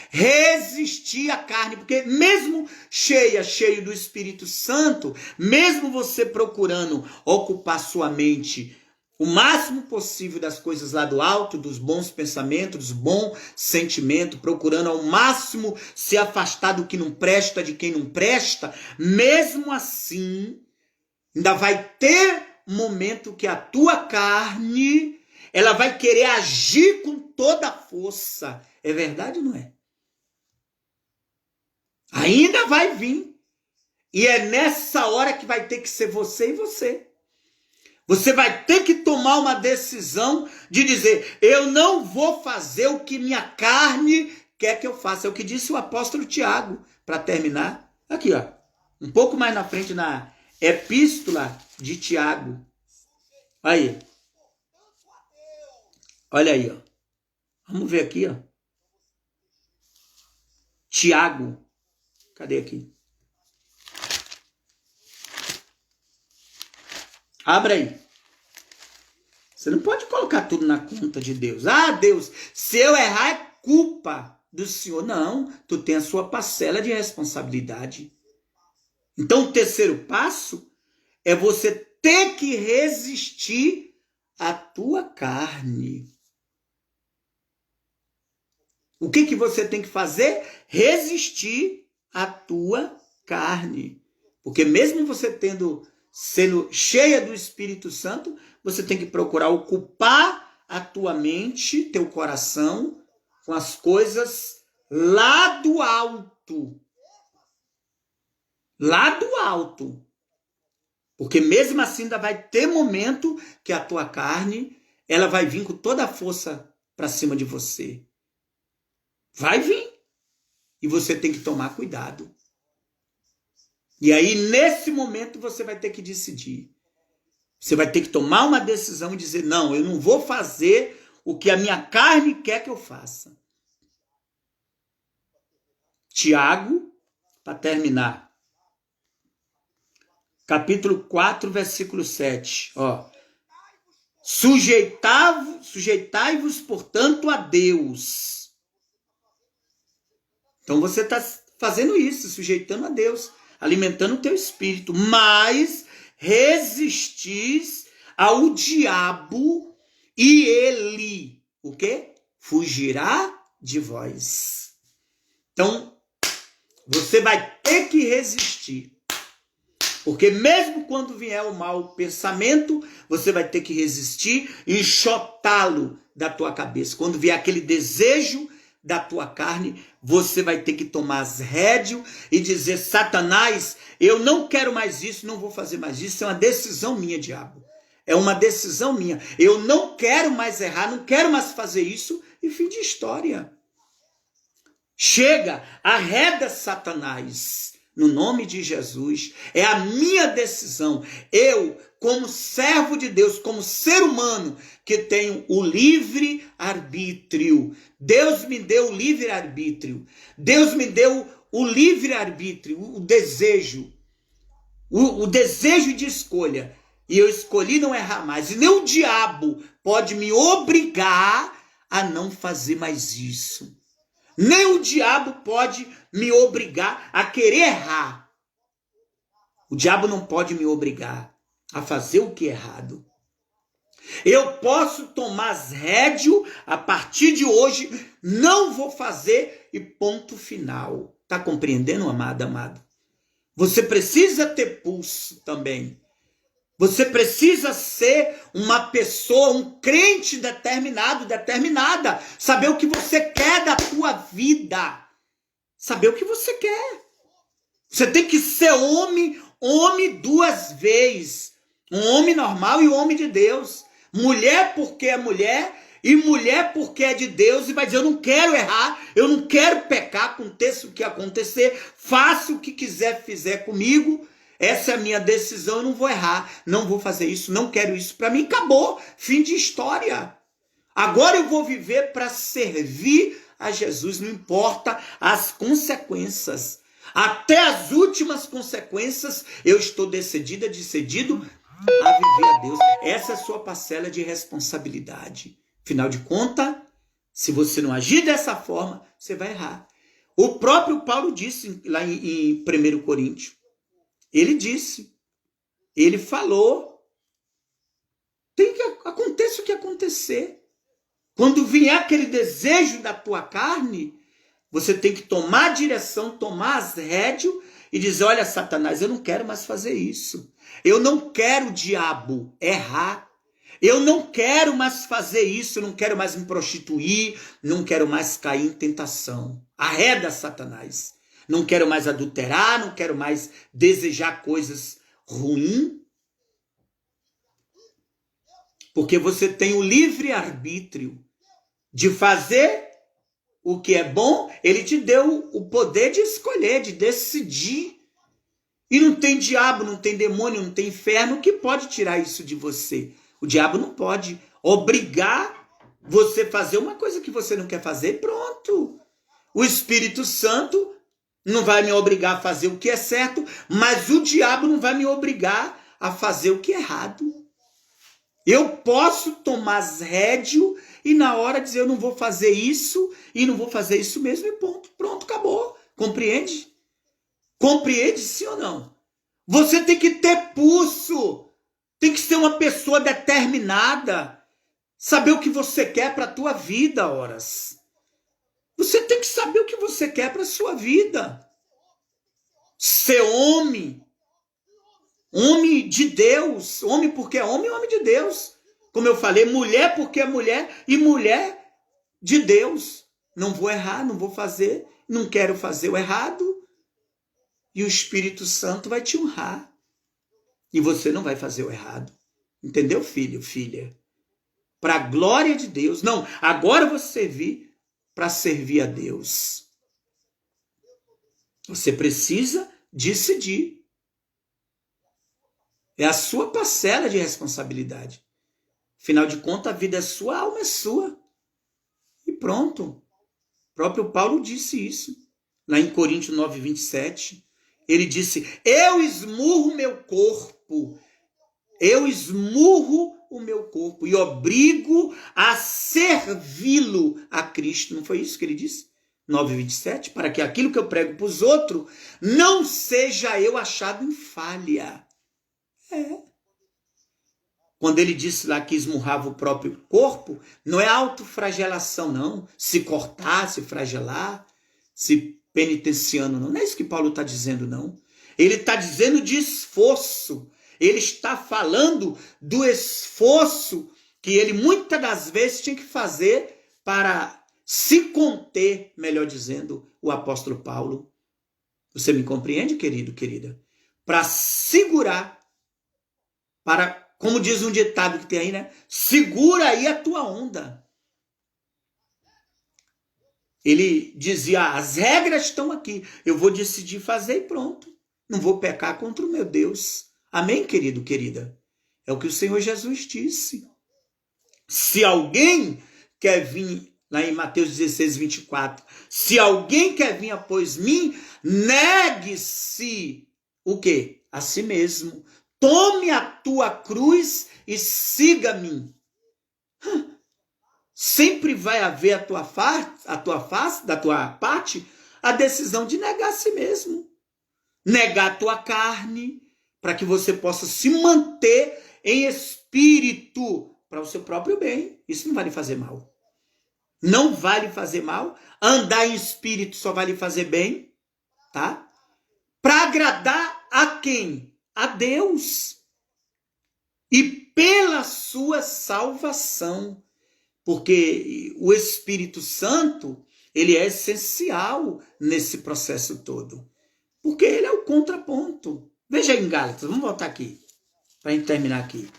Speaker 1: Resistir à carne, porque mesmo cheio do Espírito Santo, mesmo você procurando ocupar sua mente o máximo possível das coisas lá do alto, dos bons pensamentos, dos bons sentimentos, procurando ao máximo se afastar do que não presta, de quem não presta, mesmo assim, ainda vai ter momento que a tua carne, ela vai querer agir com toda a força. É verdade ou não é? Ainda vai vir. E é nessa hora que vai ter que ser você e você. Você vai ter que tomar uma decisão de dizer, eu não vou fazer o que minha carne quer que eu faça. É o que disse o apóstolo Tiago, para terminar. Aqui, ó, um pouco mais na frente, na epístola de Tiago. Aí. Olha aí, ó. Vamos ver aqui, ó. Tiago. Cadê aqui? Abra aí. Você não pode colocar tudo na conta de Deus. Ah, Deus, se eu errar é culpa do Senhor. Não, tu tem a sua parcela de responsabilidade. Então, o terceiro passo é você ter que resistir à tua carne. O que você tem que fazer? Resistir à tua carne. Porque mesmo você sendo cheia do Espírito Santo, você tem que procurar ocupar a tua mente, teu coração, com as coisas lá do alto. Lá do alto. Porque mesmo assim ainda vai ter momento que a tua carne, ela vai vir com toda a força para cima de você. Vai vir. E você tem que tomar cuidado. E aí, nesse momento, você vai ter que decidir. Você vai ter que tomar uma decisão e dizer, não, eu não vou fazer o que a minha carne quer que eu faça. Tiago, para terminar. Capítulo 4, versículo 7. Ó. Sujeitai-vos, portanto, a Deus. Então você está fazendo isso, sujeitando a Deus, alimentando o teu espírito, mas resistis ao diabo e ele, o quê? Fugirá de vós. Então, você vai ter que resistir. Porque mesmo quando vier o mau pensamento, você vai ter que resistir e enxotá-lo da tua cabeça. Quando vier aquele desejo da tua carne, você vai ter que tomar as rédeas e dizer, Satanás, eu não quero mais isso, não vou fazer mais isso, é uma decisão minha, diabo. É uma decisão minha. Eu não quero mais errar, não quero mais fazer isso, e fim de história. Chega, arreda Satanás, no nome de Jesus. É a minha decisão. Eu, como servo de Deus, como ser humano, que tenho o livre-arbítrio. Deus me deu o livre-arbítrio. Deus me deu o livre-arbítrio, o desejo. O desejo de escolha. E eu escolhi não errar mais. E nem o diabo pode me obrigar a não fazer mais isso. Nem o diabo pode me obrigar a querer errar. O diabo não pode me obrigar a fazer o que é errado. Eu posso tomar as rédeas, a partir de hoje, não vou fazer e ponto final. Tá compreendendo, amado, amado? Você precisa ter pulso também. Você precisa ser uma pessoa, um crente determinado, determinada. Saber o que você quer da tua vida. Saber o que você quer. Você tem que ser homem duas vezes. Um homem normal e um homem de Deus. Mulher porque é mulher e mulher porque é de Deus. E vai dizer, eu não quero errar, eu não quero pecar, aconteça o que acontecer. Faça o que fizer comigo. Essa é a minha decisão, eu não vou errar, não vou fazer isso, não quero isso para mim, acabou, fim de história. Agora eu vou viver para servir a Jesus, não importa as consequências. Até as últimas consequências, eu estou decidido a viver a Deus. Essa é a sua parcela de responsabilidade. Afinal de contas, se você não agir dessa forma, você vai errar. O próprio Paulo disse lá em 1 Coríntios, ele disse, ele falou, aconteça o que acontecer. Quando vier aquele desejo da tua carne, você tem que tomar a direção, tomar as rédeas e dizer, olha, Satanás, eu não quero mais fazer isso. Eu não quero, diabo, errar. Eu não quero mais fazer isso, eu não quero mais me prostituir, não quero mais cair em tentação. Arreda, Satanás. Não quero mais adulterar, não quero mais desejar coisas ruins. Porque você tem o livre-arbítrio de fazer o que é bom. Ele te deu o poder de escolher, de decidir. E não tem diabo, não tem demônio, não tem inferno que pode tirar isso de você. O diabo não pode obrigar você a fazer uma coisa que você não quer fazer, pronto. O Espírito Santo não vai me obrigar a fazer o que é certo, mas o diabo não vai me obrigar a fazer o que é errado. Eu posso tomar as rédeas e na hora dizer eu não vou fazer isso e não vou fazer isso mesmo e ponto. Pronto, acabou. Compreende? Compreende sim ou não? Você tem que ter pulso. Tem que ser uma pessoa determinada. Saber o que você quer para a tua vida, horas. Você tem que saber o que você quer para a sua vida. Ser homem. Homem de Deus. Homem porque é homem, homem de Deus. Como eu falei, mulher porque é mulher e mulher de Deus. Não vou errar, não vou fazer, não quero fazer o errado. E o Espírito Santo vai te honrar. E você não vai fazer o errado. Entendeu, filho, filha? Para a glória de Deus. Não, agora eu vou servir para servir a Deus. Você precisa decidir. É a sua parcela de responsabilidade. Afinal de contas, a vida é sua, a alma é sua. E pronto. O próprio Paulo disse isso. Lá em Coríntios 9, 27. Ele disse, eu esmurro meu corpo. Eu esmurro o meu corpo e obrigo a servi-lo a Cristo. Não foi isso que ele disse? 9:27, para que aquilo que eu prego para os outros não seja eu achado em falha. Quando ele disse lá que esmurrava o próprio corpo, não é autoflagelação, não. Se cortar, se flagelar, se penitenciando, não. Não é isso que Paulo está dizendo, não. Ele está dizendo de esforço. Ele está falando do esforço que ele muitas das vezes tinha que fazer para se conter, melhor dizendo, o apóstolo Paulo. Você me compreende, querido, querida? Para segurar, para, como diz um ditado que tem aí, né? Segura aí a tua onda. Ele dizia, as regras estão aqui, eu vou decidir fazer e pronto. Não vou pecar contra o meu Deus. Amém, querido, querida? É o que o Senhor Jesus disse. Se alguém quer vir, lá em Mateus 16, 24, se alguém quer vir após mim, negue-se o quê? A si mesmo. Tome a tua cruz e siga-me. Sempre vai haver da tua parte, a decisão de negar a si mesmo. Negar a tua carne, para que você possa se manter em espírito para o seu próprio bem. Isso não vai lhe fazer mal. Não vai lhe fazer mal. Andar em espírito só vai lhe fazer bem, tá? Para agradar a quem? A Deus. E pela sua salvação. Porque o Espírito Santo, ele é essencial nesse processo todo. Porque ele é o contraponto. Veja aí em Gálatas, vamos voltar aqui, para a gente terminar aqui.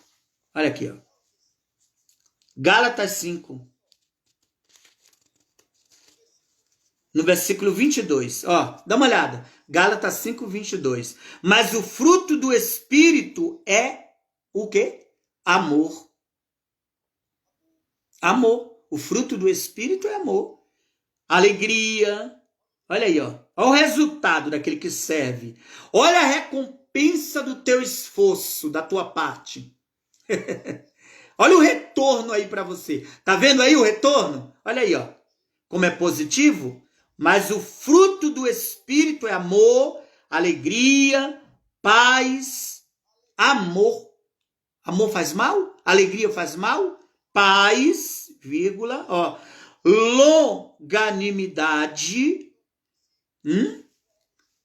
Speaker 1: Olha aqui, ó. Gálatas 5. No versículo 22. Ó, dá uma olhada. Gálatas 5, 22. Mas o fruto do Espírito é o quê? Amor. Amor. O fruto do Espírito é amor. Alegria. Olha aí, ó. Olha o resultado daquele que serve. Olha a recompensa do teu esforço, da tua parte. Olha o retorno aí para você. Tá vendo aí o retorno? Olha aí, ó. Como é positivo. Mas o fruto do Espírito é amor, alegria, paz, amor. Amor faz mal? Alegria faz mal? Paz, vírgula, ó, longanimidade.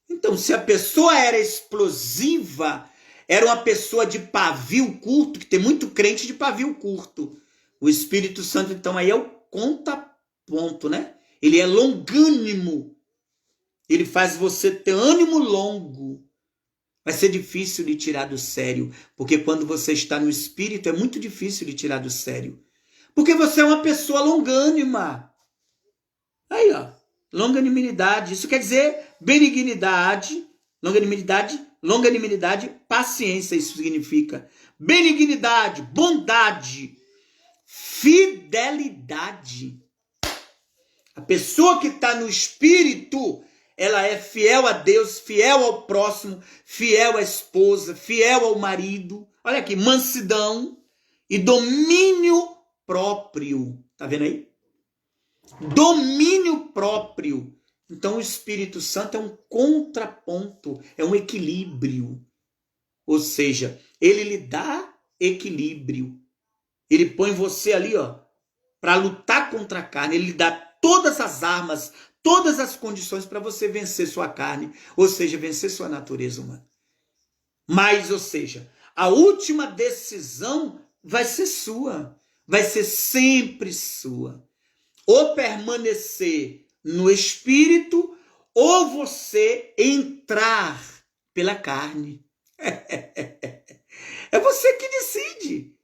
Speaker 1: Então, se a pessoa era explosiva, era uma pessoa de pavio curto, que tem muito crente de pavio curto. O Espírito Santo, então, aí é o contraponto, né? Ele é longânimo. Ele faz você ter ânimo longo. Vai ser difícil de tirar do sério, porque quando você está no Espírito é muito difícil de tirar do sério. Porque você é uma pessoa longânima. Aí, ó, longanimidade. Isso quer dizer benignidade, longanimidade, paciência, isso significa. Benignidade, bondade, fidelidade. A pessoa que está no Espírito, ela é fiel a Deus, fiel ao próximo, fiel à esposa, fiel ao marido. Olha aqui, mansidão e domínio próprio. Tá vendo aí? Domínio próprio. Então o Espírito Santo é um contraponto, é um equilíbrio. Ou seja, ele lhe dá equilíbrio. Ele põe você ali, ó, para lutar contra a carne. Ele lhe dá todas as armas, todas as condições para você vencer sua carne, ou seja, vencer sua natureza humana. Mas, ou seja, a última decisão vai ser sua, vai ser sempre sua. Ou permanecer no Espírito, ou você entrar pela carne. É você que decide.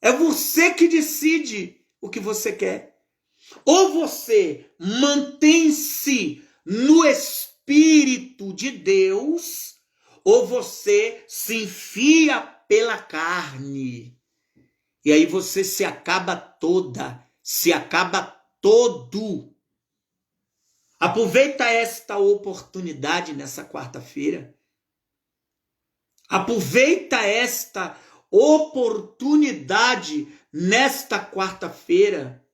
Speaker 1: É você que decide o que você quer. Ou você mantém-se no Espírito de Deus, ou você se enfia pela carne. E aí você se acaba toda, se acaba todo. Aproveita esta oportunidade nessa quarta-feira. Aproveita esta oportunidade nesta quarta-feira,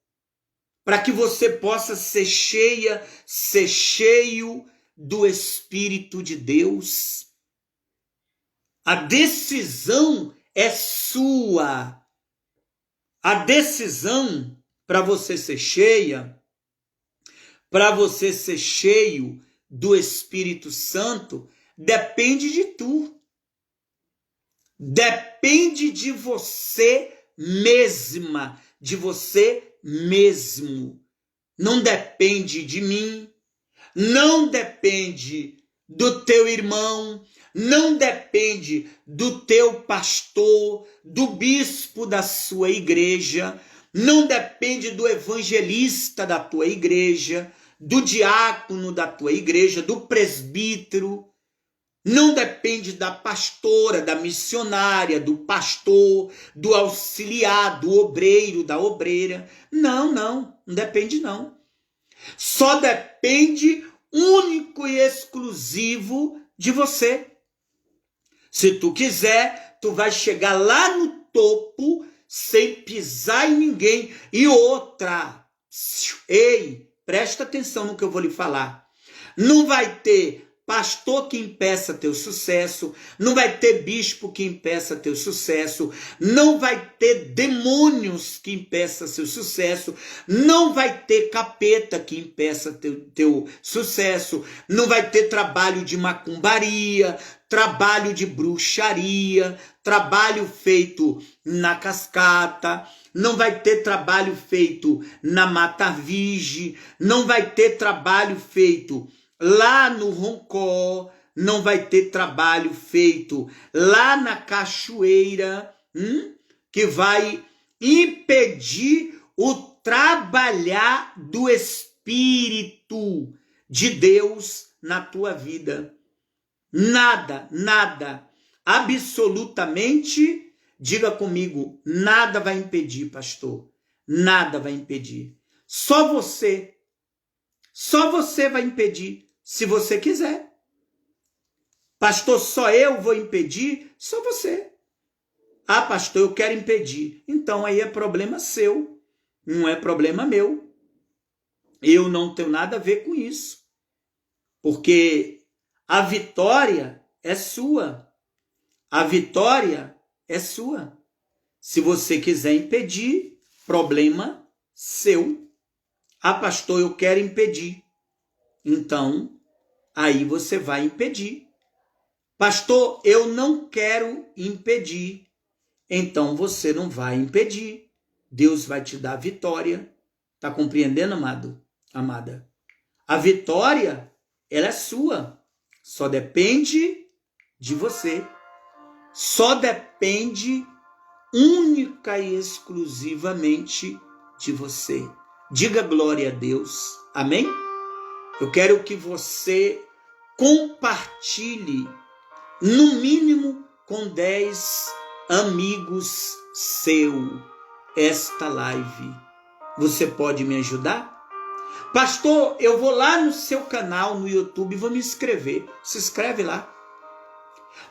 Speaker 1: para que você possa ser cheio do Espírito de Deus. A decisão é sua. A decisão para você ser cheia, para você ser cheio do Espírito Santo, depende de tu. Depende de você mesma, de você mesmo. Não depende de mim, não depende do teu irmão, não depende do teu pastor, do bispo da sua igreja, não depende do evangelista da tua igreja, do diácono da tua igreja, do presbítero. Não depende da pastora, da missionária, do pastor, do auxiliar, do obreiro, da obreira. Não depende não. Só depende único e exclusivo de você. Se tu quiser, tu vai chegar lá no topo sem pisar em ninguém. E outra, ei, presta atenção no que eu vou lhe falar. Não vai ter pastor que impeça teu sucesso, não vai ter bispo que impeça teu sucesso, não vai ter demônios que impeça seu sucesso, não vai ter capeta que impeça teu sucesso, não vai ter trabalho de macumbaria, trabalho de bruxaria, trabalho feito na cascata, não vai ter trabalho feito na Mata Virgem, não vai ter trabalho feito lá no Roncó, não vai ter trabalho feito lá na cachoeira, que vai impedir o trabalhar do Espírito de Deus na tua vida. Nada, nada, absolutamente, diga comigo, nada vai impedir, pastor, nada vai impedir. Só você vai impedir, se você quiser. Pastor, só eu vou impedir? Só você. Ah, pastor, eu quero impedir. Então aí é problema seu, não é problema meu. Eu não tenho nada a ver com isso, porque a vitória é sua. A vitória é sua. Se você quiser impedir, problema seu. Ah, pastor, eu quero impedir. Então, aí você vai impedir. Pastor, eu não quero impedir. Então, você não vai impedir. Deus vai te dar a vitória. Está compreendendo, amado? Amada? A vitória, ela é sua. Só depende de você. Só depende única e exclusivamente de você. Diga glória a Deus. Amém? Eu quero que você compartilhe, no mínimo com 10 amigos seu, esta live. Você pode me ajudar? Pastor, eu vou lá no seu canal no YouTube e vou me inscrever. Se inscreve lá.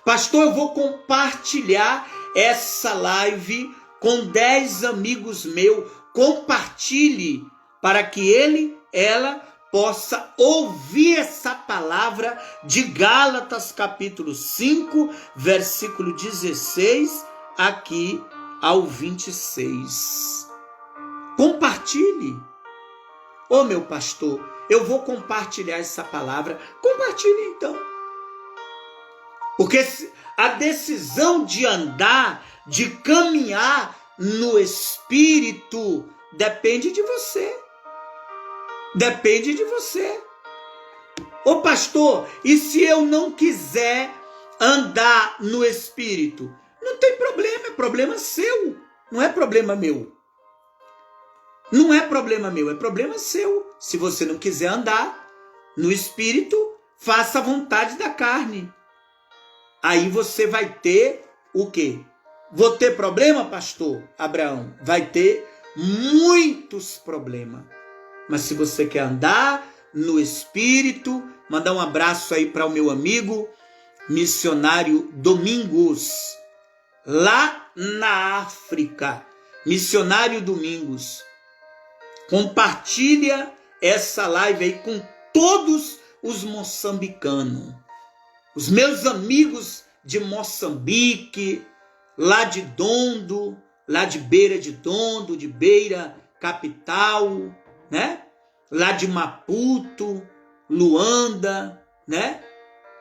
Speaker 1: Pastor, eu vou compartilhar essa live com 10 amigos meus. Compartilhe para que ela possa ouvir essa palavra de Gálatas capítulo 5, versículo 16 aqui ao 26. Compartilhe. Ô meu pastor, eu vou compartilhar essa palavra. Compartilhe então. Porque a decisão de andar, de caminhar no Espírito, depende de você. Depende de você. Ô pastor, e se eu não quiser andar no Espírito? Não tem problema, é problema seu. Não é problema meu. Não é problema meu, é problema seu. Se você não quiser andar no Espírito, faça a vontade da carne. Aí você vai ter o quê? Vou ter problema, pastor Abraão? Vai ter muitos problemas. Mas se você quer andar no Espírito, mandar um abraço aí para o meu amigo missionário Domingos, lá na África. Missionário Domingos. Compartilha essa live aí com todos os moçambicanos. Os meus amigos de Moçambique, lá de Dondo, lá de Beira de Dondo, de Beira Capital, né? Lá de Maputo, Luanda, né?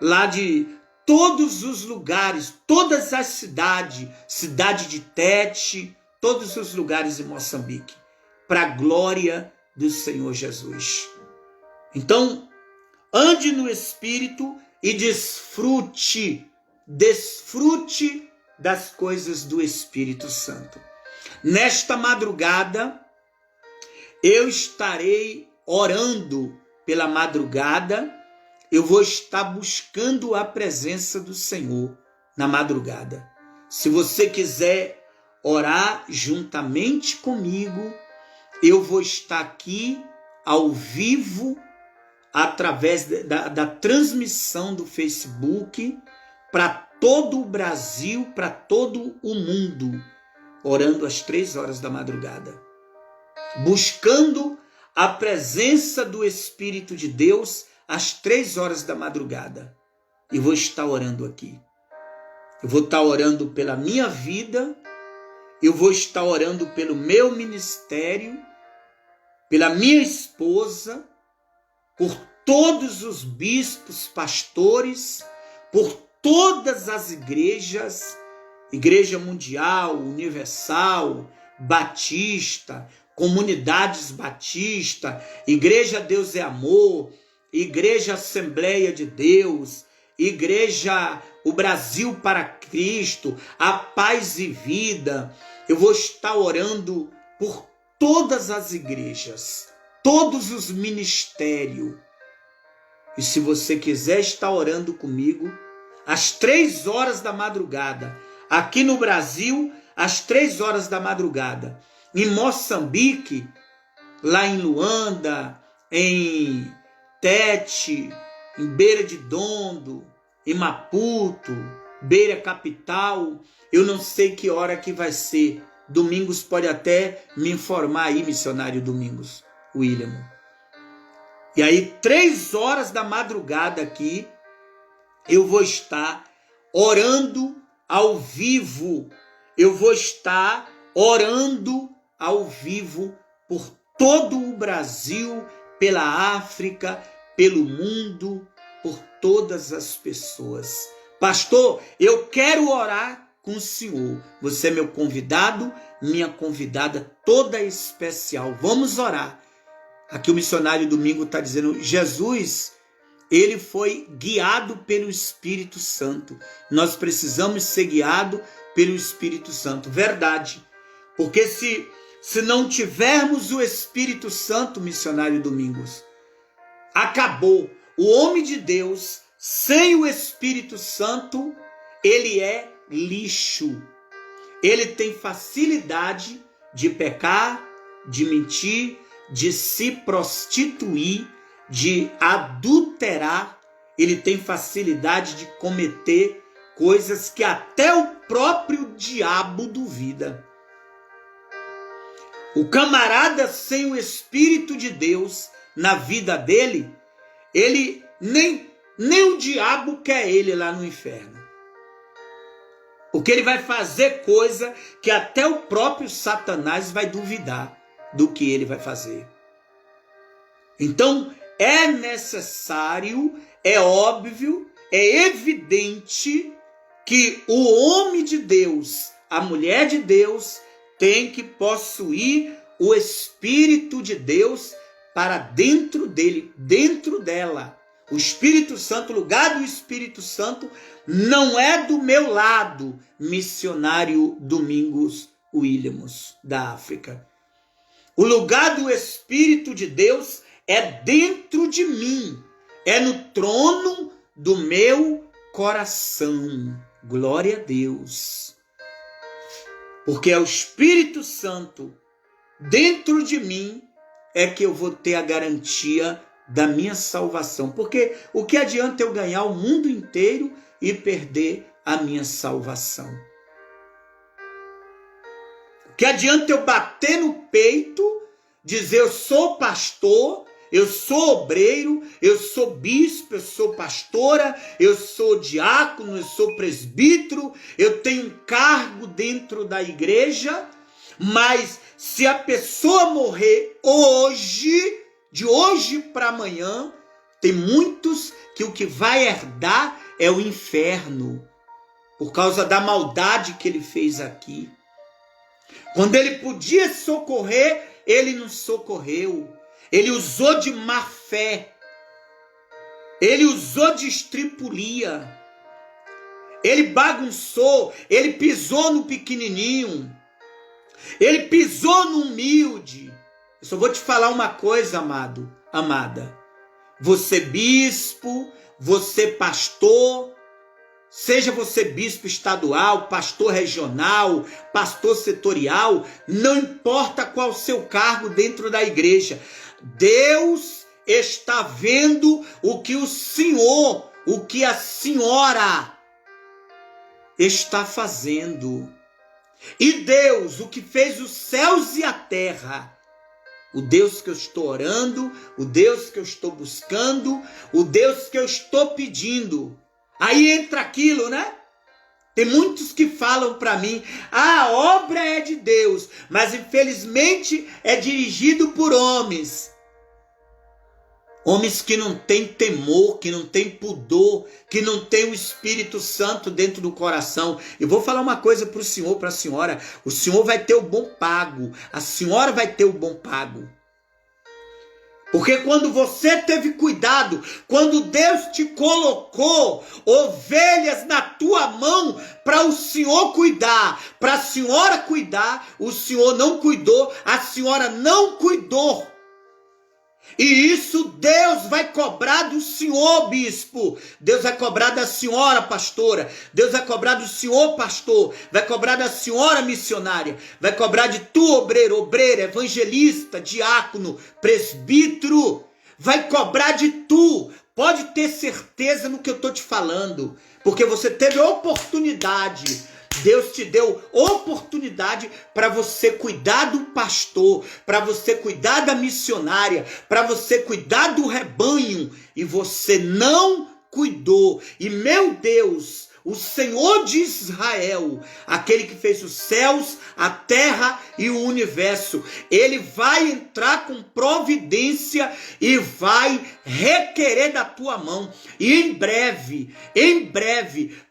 Speaker 1: Lá de todos os lugares, todas as cidades, cidade de Tete, todos os lugares de Moçambique, para a glória do Senhor Jesus. Então, ande no Espírito e desfrute das coisas do Espírito Santo. Nesta madrugada, eu estarei orando pela madrugada, eu vou estar buscando a presença do Senhor na madrugada. Se você quiser orar juntamente comigo, eu vou estar aqui ao vivo, através da transmissão do Facebook, para todo o Brasil, para todo o mundo, orando às 3 horas da madrugada, buscando a presença do Espírito de Deus às 3 horas da madrugada, e vou estar orando aqui. Eu vou estar orando pela minha vida, eu vou estar orando pelo meu ministério, pela minha esposa, por todos os bispos, pastores, por todas as igrejas, Igreja Mundial, Universal, Batista, Comunidades Batista, Igreja Deus é Amor, Igreja Assembleia de Deus, Igreja O Brasil para Cristo, A Paz e Vida. Eu vou estar orando por todas as igrejas, todos os ministérios. E se você quiser estar orando comigo, às 3 horas da madrugada, aqui no Brasil, às 3 horas da madrugada, em Moçambique, lá em Luanda, em Tete, em Beira de Dondo, em Maputo, Beira Capital, eu não sei que hora que vai ser. Domingos pode até me informar aí, missionário Domingos, William. E aí, 3 horas da madrugada aqui, eu vou estar orando ao vivo. Eu vou estar orando ao vivo por todo o Brasil, pela África, pelo mundo, por todas as pessoas. Pastor, eu quero orar com o senhor. Você é meu convidado, minha convidada toda especial. Vamos orar. Aqui o missionário Domingo está dizendo, Jesus, ele foi guiado pelo Espírito Santo. Nós precisamos ser guiados pelo Espírito Santo. Verdade. Porque se não tivermos o Espírito Santo, missionário Domingos, acabou. O homem de Deus, sem o Espírito Santo, ele é lixo. Ele tem facilidade de pecar, de mentir, de se prostituir, de adulterar. Ele tem facilidade de cometer coisas que até o próprio diabo duvida. O camarada sem o Espírito de Deus na vida dele, ele nem o diabo quer ele lá no inferno. Porque ele vai fazer coisa que até o próprio Satanás vai duvidar do que ele vai fazer. Então, é necessário, é óbvio, é evidente que o homem de Deus, a mulher de Deus, tem que possuir o Espírito de Deus para dentro dele, dentro dela. O Espírito Santo, o lugar do Espírito Santo não é do meu lado, missionário Domingos Williams, da África. O lugar do Espírito de Deus é dentro de mim, é no trono do meu coração. Glória a Deus. Porque é o Espírito Santo dentro de mim é que eu vou ter a garantia da minha salvação. Porque o que adianta eu ganhar o mundo inteiro e perder a minha salvação? O que adianta eu bater no peito, dizer eu sou pastor, eu sou obreiro, eu sou bispo, eu sou pastora, eu sou diácono, eu sou presbítero, eu tenho um cargo dentro da igreja, mas se a pessoa morrer hoje, de hoje para amanhã, tem muitos que o que vai herdar é o inferno, por causa da maldade que ele fez aqui. Quando ele podia socorrer, ele não socorreu. Ele usou de má fé. Ele usou de estripulia. Ele bagunçou. Ele pisou no pequenininho. Ele pisou no humilde. Eu só vou te falar uma coisa, amado, amada. Você bispo, você pastor, seja você bispo estadual, pastor regional, pastor setorial, não importa qual o seu cargo dentro da igreja. Deus está vendo o que o senhor, o que a senhora está fazendo. E Deus, o que fez os céus e a terra, o Deus que eu estou orando, o Deus que eu estou buscando, o Deus que eu estou pedindo. Aí entra aquilo, né? Tem muitos que falam para mim, a obra é de Deus, mas infelizmente é dirigido por homens. Homens que não têm temor, que não têm pudor, que não têm o Espírito Santo dentro do coração. Eu vou falar uma coisa para o senhor, para a senhora. O senhor vai ter o bom pago. A senhora vai ter o bom pago. Porque quando você teve cuidado, quando Deus te colocou ovelhas na tua mão para o Senhor cuidar, para a senhora cuidar, o Senhor não cuidou, a senhora não cuidou. E isso Deus vai cobrar do senhor, bispo. Deus vai cobrar da senhora, pastora. Deus vai cobrar do senhor, pastor. Vai cobrar da senhora, missionária. Vai cobrar de tu, obreiro, obreira, evangelista, diácono, presbítero. Vai cobrar de tu. Pode ter certeza no que eu estou te falando. Porque você teve oportunidade. Deus te deu oportunidade para você cuidar do pastor, para você cuidar da missionária, para você cuidar do rebanho, e você não cuidou. E meu Deus, o Senhor de Israel, aquele que fez os céus, a terra e o universo, ele vai entrar com providência e vai requerer da tua mão. E em breve,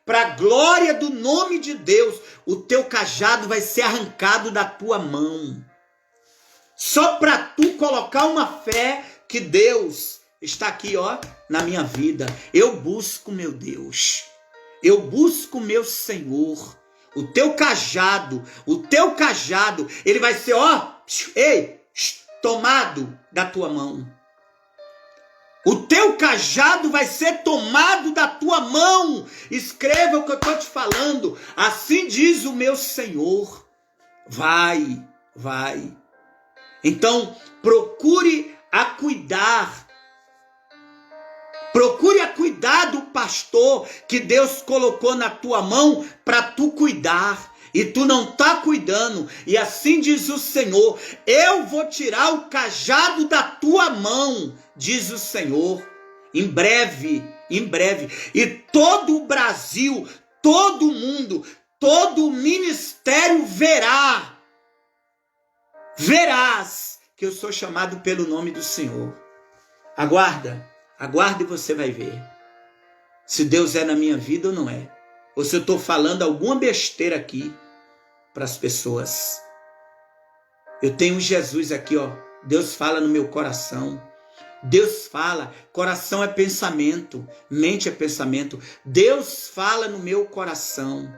Speaker 1: para a glória do nome de Deus, o teu cajado vai ser arrancado da tua mão. Só para tu colocar uma fé que Deus está aqui, ó, na minha vida. Eu busco meu Deus. Eu busco meu Senhor. O teu cajado, ele vai ser, ó, tomado da tua mão. O teu cajado vai ser tomado da tua mão. Escreva o que eu estou te falando. Assim diz o meu Senhor. Vai. Então, procure a cuidar do pastor que Deus colocou na tua mão para tu cuidar. E tu não está cuidando. E assim diz o Senhor: eu vou tirar o cajado da tua mão, diz o Senhor. Em breve. E todo o Brasil, todo o mundo, todo o ministério verás que eu sou chamado pelo nome do Senhor. Aguarda e você vai ver se Deus é na minha vida ou não é. Ou se eu estou falando alguma besteira aqui para as pessoas. Eu tenho Jesus aqui, ó. Deus fala no meu coração. Deus fala. Coração é pensamento. Mente é pensamento. Deus fala no meu coração.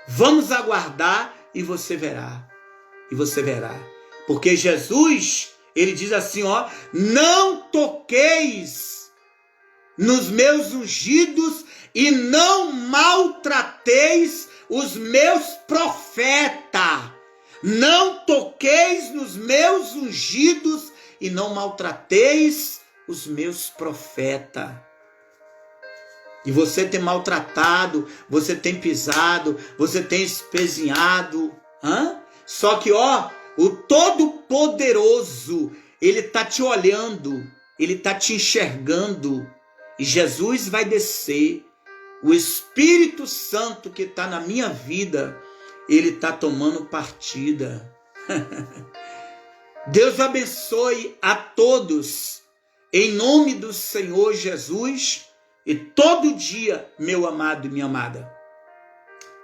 Speaker 1: Vamos aguardar e você verá. Porque Jesus, ele diz assim, ó: não toqueis nos meus ungidos e não maltrateis os meus profetas. Não toqueis nos meus ungidos e não maltrateis os meus profetas. E você tem maltratado, você tem pisado, você tem espezinhado. Só que, ó, o Todo-Poderoso, ele está te olhando, ele está te enxergando. E Jesus vai descer. O Espírito Santo que está na minha vida, ele está tomando partida. Deus abençoe a todos, em nome do Senhor Jesus. E todo dia, meu amado e minha amada,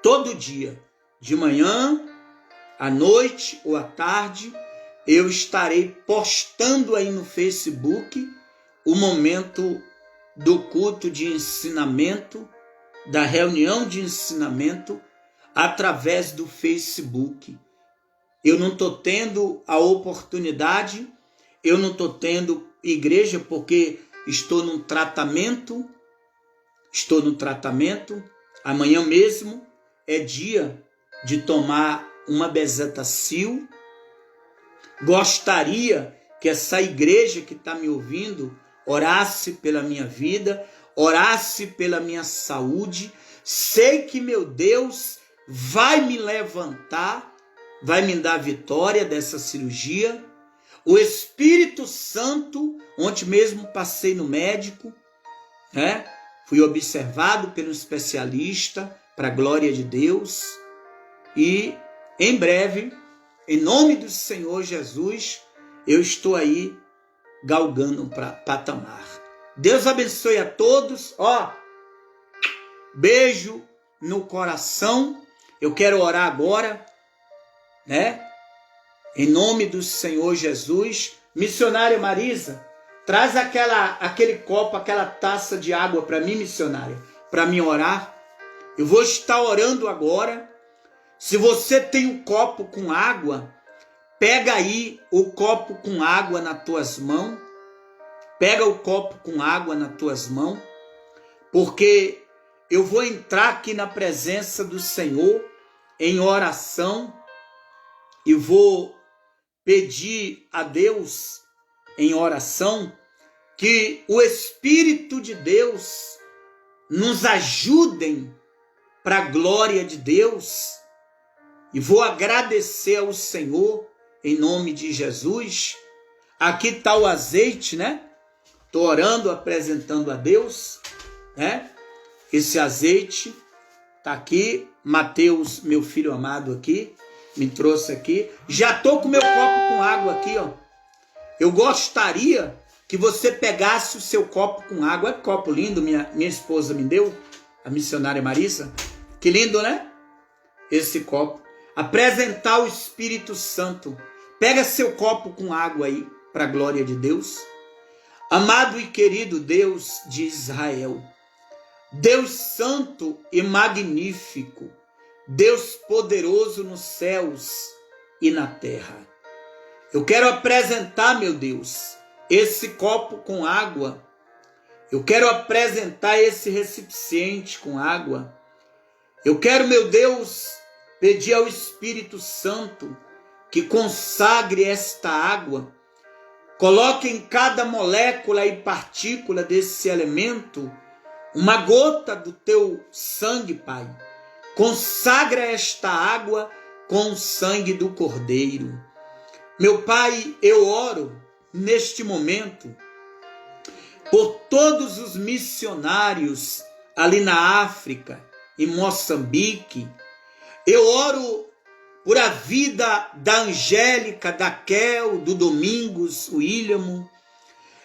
Speaker 1: todo dia, de manhã, à noite ou à tarde, eu estarei postando aí no Facebook o momento do culto de ensinamento, da reunião de ensinamento, através do Facebook. Eu não estou tendo a oportunidade, eu não estou tendo igreja porque estou no tratamento. Amanhã mesmo é dia de tomar uma bezetacil. Gostaria que essa igreja que está me ouvindo orasse pela minha vida, orasse pela minha saúde. Sei que meu Deus vai me levantar, vai me dar vitória dessa cirurgia. O Espírito Santo, ontem mesmo passei no médico, né? Fui observado pelo especialista, para a glória de Deus. E em breve, em nome do Senhor Jesus, eu estou aí galgando para patamar. Deus abençoe a todos. Beijo no coração. Eu quero orar agora, né? Em nome do Senhor Jesus. Missionária Marisa, traz aquele copo, aquela taça de água para mim, missionária, para mim orar. Eu vou estar orando agora. Se você tem um copo com água, pega aí o copo com água nas tuas mãos. Pega o copo com água nas tuas mãos, porque eu vou entrar aqui na presença do Senhor em oração e vou pedir a Deus em oração que o Espírito de Deus nos ajudem para a glória de Deus. E vou agradecer ao Senhor em nome de Jesus. Aqui está o azeite, né? Estou orando, apresentando a Deus, né? Esse azeite está aqui. Mateus, meu filho amado aqui, me trouxe aqui. Já estou com meu copo com água aqui, ó. Eu gostaria que você pegasse o seu copo com água. Olha que copo lindo, minha esposa me deu, a missionária Marisa. Que lindo, né? Esse copo. Apresentar o Espírito Santo. Pega seu copo com água aí, para a glória de Deus. Amado e querido Deus de Israel, Deus santo e magnífico, Deus poderoso nos céus e na terra. Eu quero apresentar, meu Deus, esse copo com água. Eu quero apresentar esse recipiente com água. Eu quero, meu Deus, pedir ao Espírito Santo que consagre esta água. Coloque em cada molécula e partícula desse elemento uma gota do teu sangue, Pai. Consagra esta água com o sangue do Cordeiro. Meu Pai, eu oro neste momento por todos os missionários ali na África, em Moçambique. Eu oro por a vida da Angélica, da Kel, do Domingos, o William.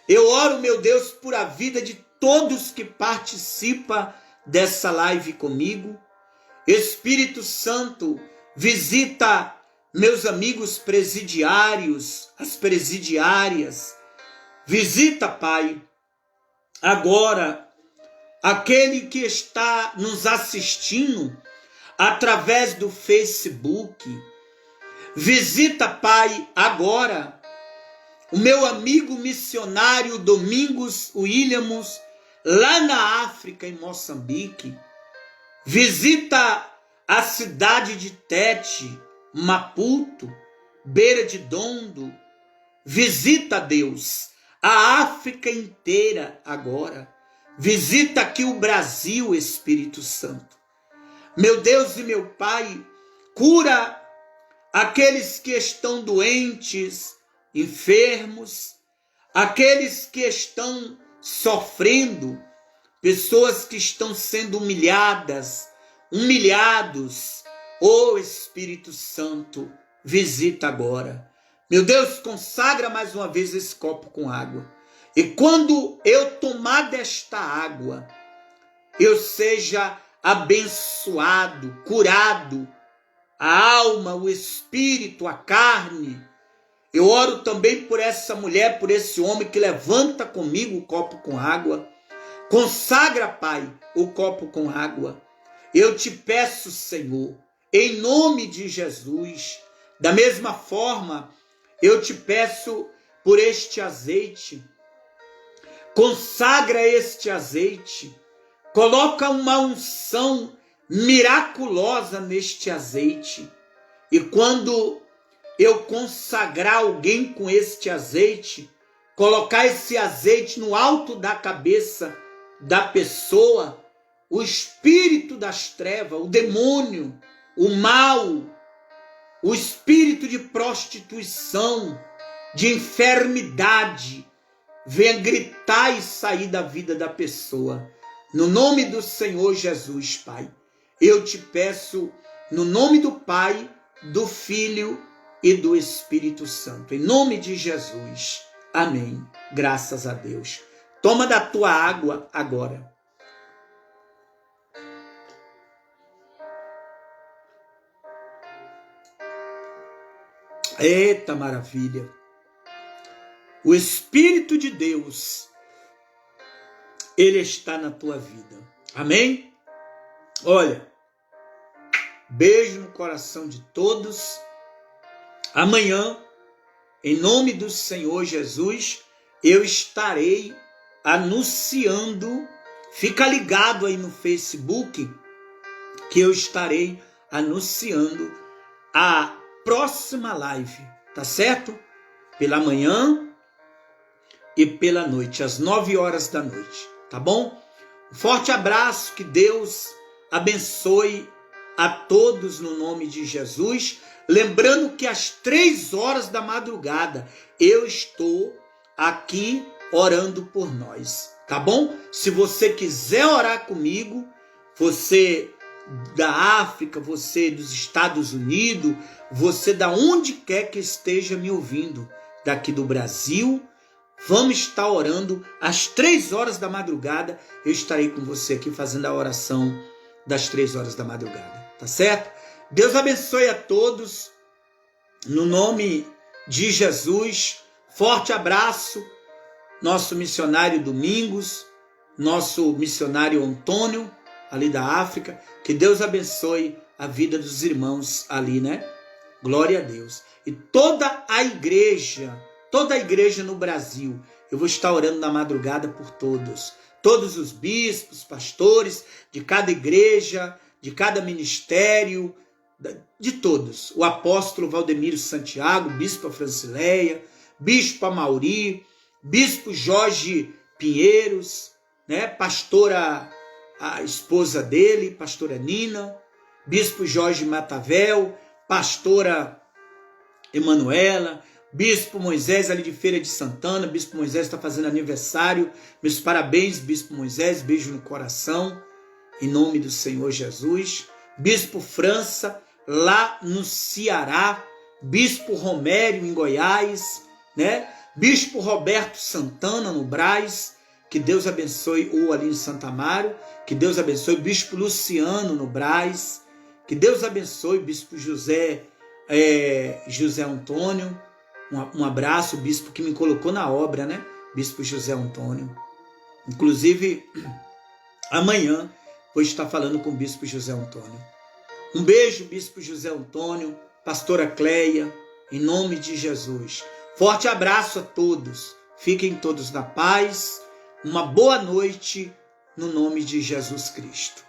Speaker 1: Eu oro, meu Deus, por a vida de todos que participam dessa live comigo. Espírito Santo, visita meus amigos presidiários, as presidiárias. Visita, Pai, agora aquele que está nos assistindo através do Facebook. Visita, Pai, agora o meu amigo missionário Domingos Williams, lá na África, em Moçambique. Visita a cidade de Tete, Maputo, Beira de Dondo. Visita, Deus, a África inteira agora. Visita aqui o Brasil, Espírito Santo. Meu Deus e meu Pai, cura aqueles que estão doentes, enfermos, aqueles que estão sofrendo, pessoas que estão sendo humilhados. Ô Espírito Santo, visita agora. Meu Deus, consagra mais uma vez esse copo com água. E quando eu tomar desta água, eu seja abençoado, curado, a alma, o espírito, a carne. Eu oro também por essa mulher, por esse homem que levanta comigo o copo com água. Consagra, Pai, o copo com água. Eu te peço, Senhor, em nome de Jesus. Da mesma forma, eu te peço por este azeite. Consagra este azeite. Coloca uma unção miraculosa neste azeite. E quando eu consagrar alguém com este azeite, colocar esse azeite no alto da cabeça da pessoa, o espírito das trevas, o demônio, o mal, o espírito de prostituição, de enfermidade venha gritar e sair da vida da pessoa. No nome do Senhor Jesus, Pai, eu te peço, no nome do Pai, do Filho e do Espírito Santo. Em nome de Jesus. Amém. Graças a Deus. Toma da tua água agora. Eita maravilha. O Espírito de Deus, ele está na tua vida. Amém? Olha, beijo no coração de todos. Amanhã, em nome do Senhor Jesus, eu estarei anunciando. Fica ligado aí no Facebook, que eu estarei anunciando a próxima live, tá certo? Pela manhã e pela noite, às 9h da noite, tá bom? Um forte abraço, que Deus abençoe a todos no nome de Jesus. Lembrando que às 3h da madrugada eu estou aqui orando por nós, tá bom? Se você quiser orar comigo, você da África, você dos Estados Unidos, você da onde quer que esteja me ouvindo, daqui do Brasil, vamos estar orando às 3h da madrugada. Eu estarei com você aqui fazendo a oração das 3h da madrugada, tá certo? Deus abençoe a todos, no nome de Jesus. Forte abraço, nosso missionário Domingos, nosso missionário Antônio, ali da África. Que Deus abençoe a vida dos irmãos ali, né? Glória a Deus. E toda a igreja no Brasil, eu vou estar orando na madrugada por todos. Todos os bispos, pastores, de cada igreja, de cada ministério, de todos. O apóstolo Valdemiro Santiago, bispo Francileia, bispo Amauri, bispo Jorge Pinheiros, né? Pastora, a esposa dele, pastora Nina, bispo Jorge Matavel, pastora Emanuela, bispo Moisés ali de Feira de Santana. Bispo Moisés está fazendo aniversário. Meus parabéns, bispo Moisés, beijo no coração, em nome do Senhor Jesus. Bispo França, lá no Ceará. Bispo Romério, em Goiás, né? Bispo Roberto Santana, no Brás. Que Deus abençoe, ou ali em Santa Amaro. Que Deus abençoe. Bispo Luciano, no Brás. Que Deus abençoe, bispo José Antônio. Um abraço, o bispo que me colocou na obra, né? Bispo José Antônio. Inclusive, amanhã vou estar falando com o bispo José Antônio. Um beijo, bispo José Antônio, pastora Cleia, em nome de Jesus. Forte abraço a todos. Fiquem todos na paz. Uma boa noite, no nome de Jesus Cristo.